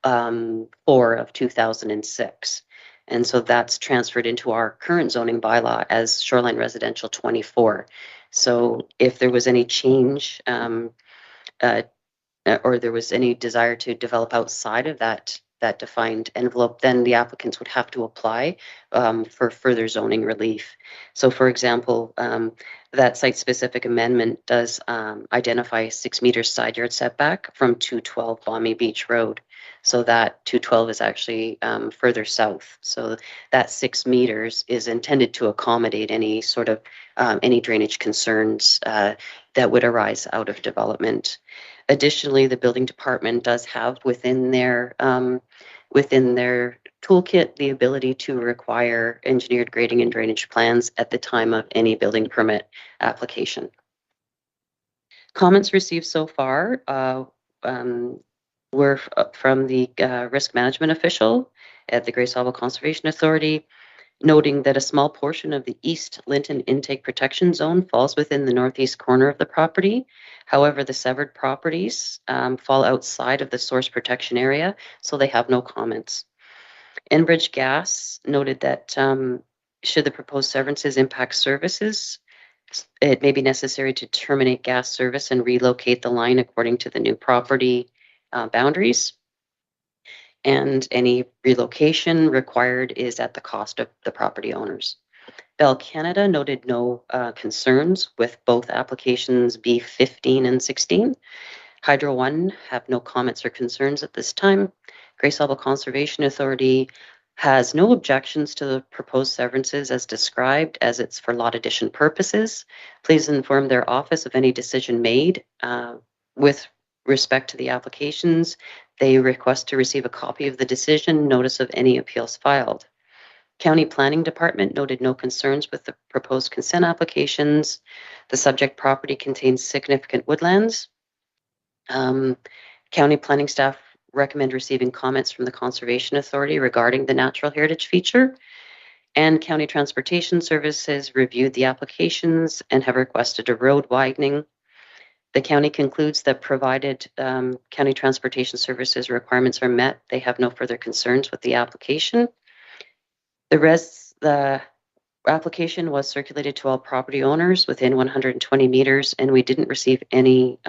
4 of 2006. And so that's transferred into our current zoning bylaw as Shoreline Residential 24. So if there was any change or there was any desire to develop outside of that defined envelope, then the applicants would have to apply for further zoning relief. So for example, that site-specific amendment does identify 6 meters side yard setback from 212 Bummy Beach Road. So that 212 is actually further south. So that 6 meters is intended to accommodate any sort of any drainage concerns that would arise out of development. Additionally, the building department does have within their toolkit the ability to require engineered grading and drainage plans at the time of any building permit application. Comments received so far were from the risk management official at the Grace Harbor Conservation Authority, noting that a small portion of the East Linton Intake Protection Zone falls within the northeast corner of the property. However, the severed properties fall outside of the source protection area, so they have no comments. Enbridge Gas noted that should the proposed severances impact services, it may be necessary to terminate gas service and relocate the line according to the new property boundaries. And any relocation required is at the cost of the property owners. Bell Canada noted no concerns with both applications B15 and 16. Hydro One have no comments or concerns at this time. Grace Harbor Conservation Authority has no objections to the proposed severances as described, as it's for lot addition purposes. Please inform their office of any decision made with respect to the applications. They request to receive a copy of the decision, notice of any appeals filed. County Planning Department noted no concerns with the proposed consent applications. The subject property contains significant woodlands. County planning staff recommend receiving comments from the Conservation Authority regarding the natural heritage feature. And County Transportation Services reviewed the applications and have requested a road widening. The county concludes that provided County Transportation Services requirements are met, they have no further concerns with the application. The application was circulated to all property owners within 120 meters, and we didn't receive any,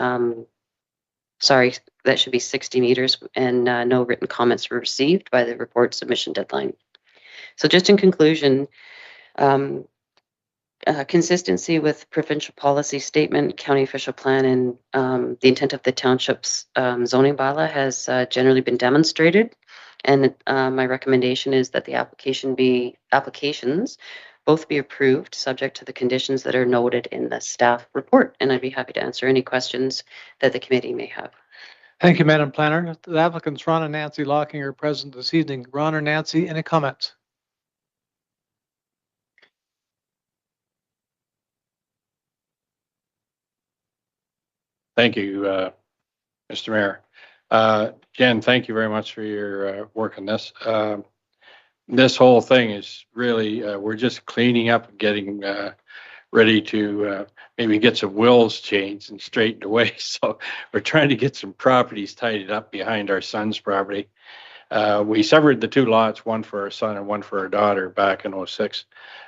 sorry, that should be 60 meters, and no written comments were received by the report submission deadline. So just in conclusion, consistency with provincial policy statement, county official plan, and the intent of the township's zoning bylaw has generally been demonstrated. And my recommendation is that the applications both be approved subject to the conditions that are noted in the staff report. And I'd be happy to answer any questions that the committee may have. Thank you, Madam Planner. The applicants Ron and Nancy Locking are present this evening. Ron or Nancy, any comments? Thank you, Mr. Mayor. Jen, thank you very much for your work on this. This whole thing is really, we're just cleaning up and getting ready to maybe get some wills changed and straightened away. So we're trying to get some properties tidied up behind our son's property. We severed the two lots, one for our son and one for our daughter back in '06.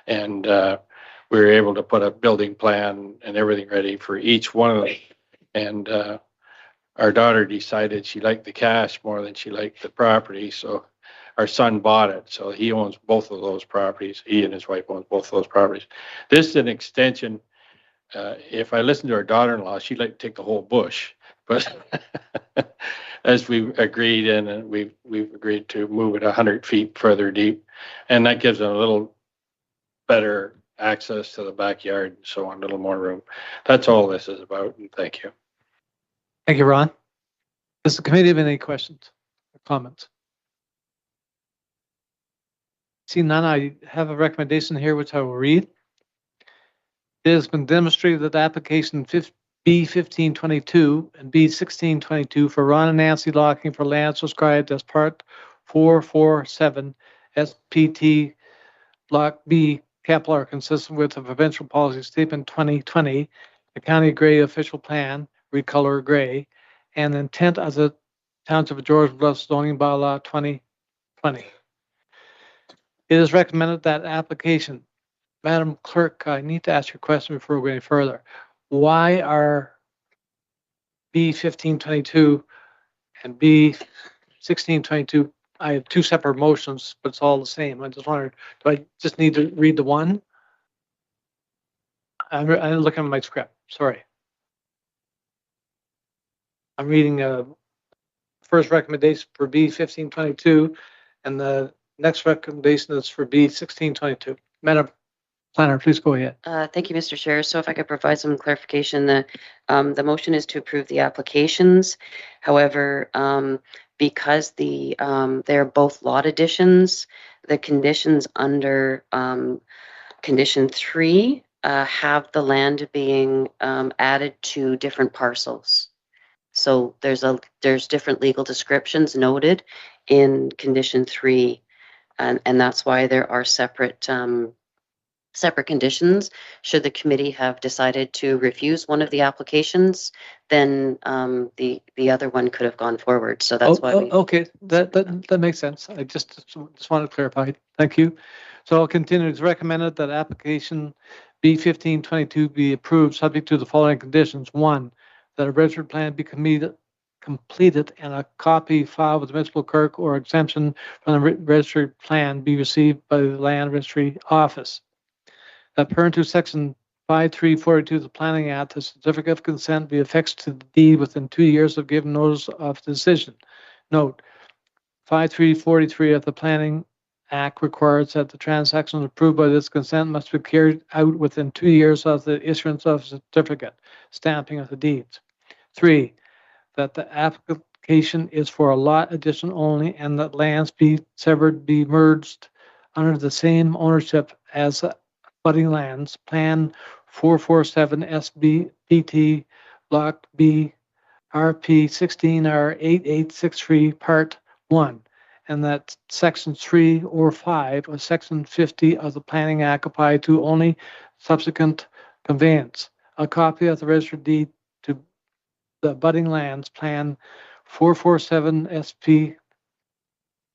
And we were able to put a building plan and everything ready for each one of them. And our daughter decided she liked the cash more than she liked the property. So our son bought it, so he owns both of those properties. He and his wife owns both of those properties. This is an extension. If I listen to our daughter-in-law, she'd like to take the whole bush, but as we agreed, and we've agreed to move it 100 feet further deep, and that gives them a little better access to the backyard and so on, a little more room. That's all this is about, and thank you. Thank you, Ron. Does the committee have any questions or comments? See none, I have a recommendation here which I will read. It has been demonstrated that application B1522 and B1622 for Ron and Nancy Locking for land subscribed as part 447 SPT Block B capital are consistent with the provincial policy statement 2020, the county gray official plan, recolor gray, and intent as a Township of George Bluff zoning bylaw 2020. It is recommended that application. Madam Clerk, I need to ask you a question before we go any further. Why are B1522 and B1622, I have two separate motions, but it's all the same. I just wondered, do I just need to read the one? I'm looking at my script, sorry. I'm reading first recommendation for B1522 and the next recommendation is for B1622. Madam Planner, please go ahead. Thank you, Mr. Chair. So if I could provide some clarification, the motion is to approve the applications. However, because they're both lot additions, the conditions under condition 3 have the land being added to different parcels. So there's different legal descriptions noted in condition 3, and that's why there are separate conditions. Should the committee have decided to refuse one of the applications, then the other one could have gone forward. So that's why. Okay, that makes sense. I just wanted to clarify. Thank you. So I'll continue. It's recommended that application B1522 be approved subject to the following conditions. 1, that a registered plan be completed and a copy filed with the municipal clerk or exemption from the registered plan be received by the land registry office. That pursuant to section 5342 of the Planning Act, the certificate of consent be affixed to the deed within 2 years of given notice of decision. Note, 5343 of the Planning Act requires that the transaction approved by this consent must be carried out within 2 years of the issuance of certificate, stamping of the deeds. 3, that the application is for a lot addition only and that lands be severed be merged under the same ownership as budding lands, Plan 447 SBPT Block B RP 16R8863 Part 1, and that Section 3 or 5 of Section 50 of the Planning Act apply to only subsequent conveyance. A copy of the registered deed to the budding lands, Plan 447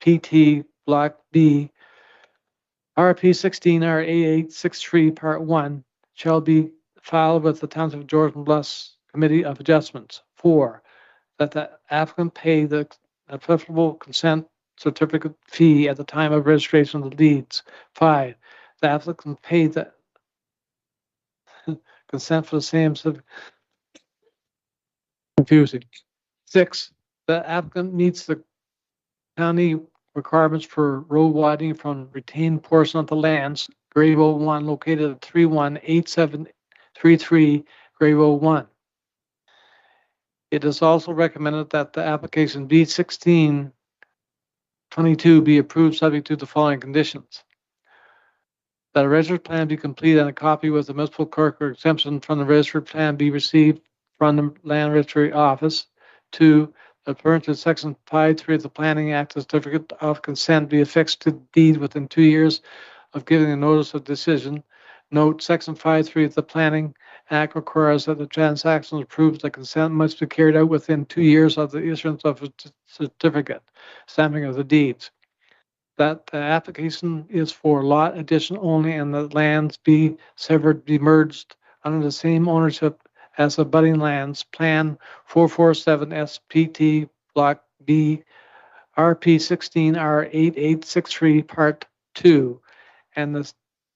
SPPT Block B RP 16R8863 Part 1 shall be filed with the Township of George Bluff Committee of Adjustments. 4, that the applicant pay the applicable consent certificate fee at the time of registration of the deeds. 5, the applicant pay the consent for the same. Confusing. 6, the applicant meets the county requirements for road widening from retained portion of the lands, Grade 01, located at 318733 Grade 01. It is also recommended that the application B1622 be approved subject to the following conditions. That a registered plan be complete and a copy with the municipal clerk or exemption from the registered plan be received from the land registry office. 2, pursuant to Section 53 of the Planning Act, the certificate of consent be affixed to the deed within 2 years of giving a notice of decision. Note, Section 53 of the Planning Act requires that the transaction approved the consent must be carried out within 2 years of the issuance of a certificate, stamping of the deeds. That the application is for lot addition only and the lands be severed, be merged under the same ownership as abutting lands, Plan 447 SPT Block B RP 16R8863 Part 2, and the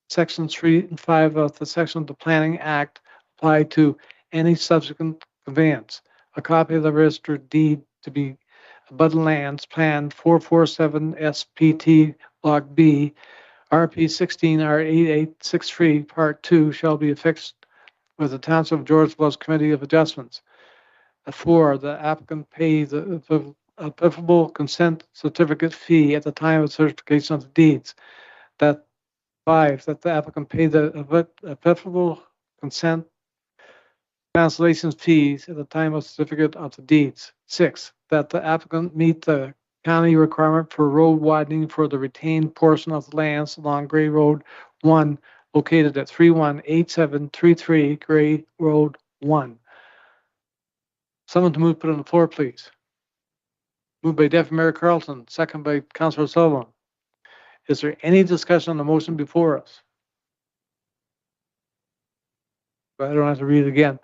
sections 3 and 5 of the section of the Planning Act apply to any subsequent conveyance. A copy of the registered deed to be abutting lands plan 447 SPT Block B, RP 16R8863 Part 2 shall be affixed with the Township of George Bluffs Committee of Adjustments. 4, the applicant pay the applicable consent certificate fee at the time of certification of the deeds. That 5, that the applicant pay the applicable consent cancellation fees at the time of certificate of the deeds. 6, that the applicant meet the county requirement for road widening for the retained portion of the lands along Gray Road 1 located at 318733 Gray Road 1. Someone to move put on the floor, please. Moved by Deputy Mayor Carlton, second by Councillor Sullivan. Is there any discussion on the motion before us? I don't have to read it again.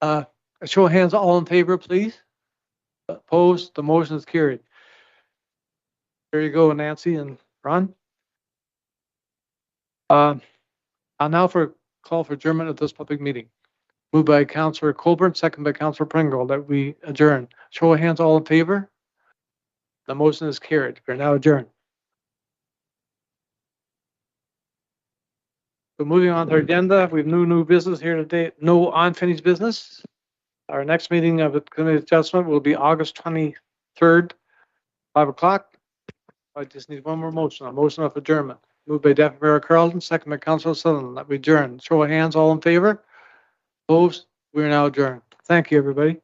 A show of hands, all in favor, please. Opposed, the motion is carried. There you go, Nancy and Ron. I'll now call for adjournment of this public meeting. Moved by Councillor Colburn, second by Councillor Pringle, that we adjourn. Show of hands, all in favor. The motion is carried. We're now adjourned. So moving on to our agenda, we have no new business here today, no unfinished business. Our next meeting of the committee adjustment will be August 23rd, 5 o'clock. I just need one more motion, a motion of adjournment. Moved by Deputy Mayor Carlton, second by Councillor Sutherland, that we adjourn. Show of hands, all in favor. Opposed, we are now adjourned. Thank you, everybody.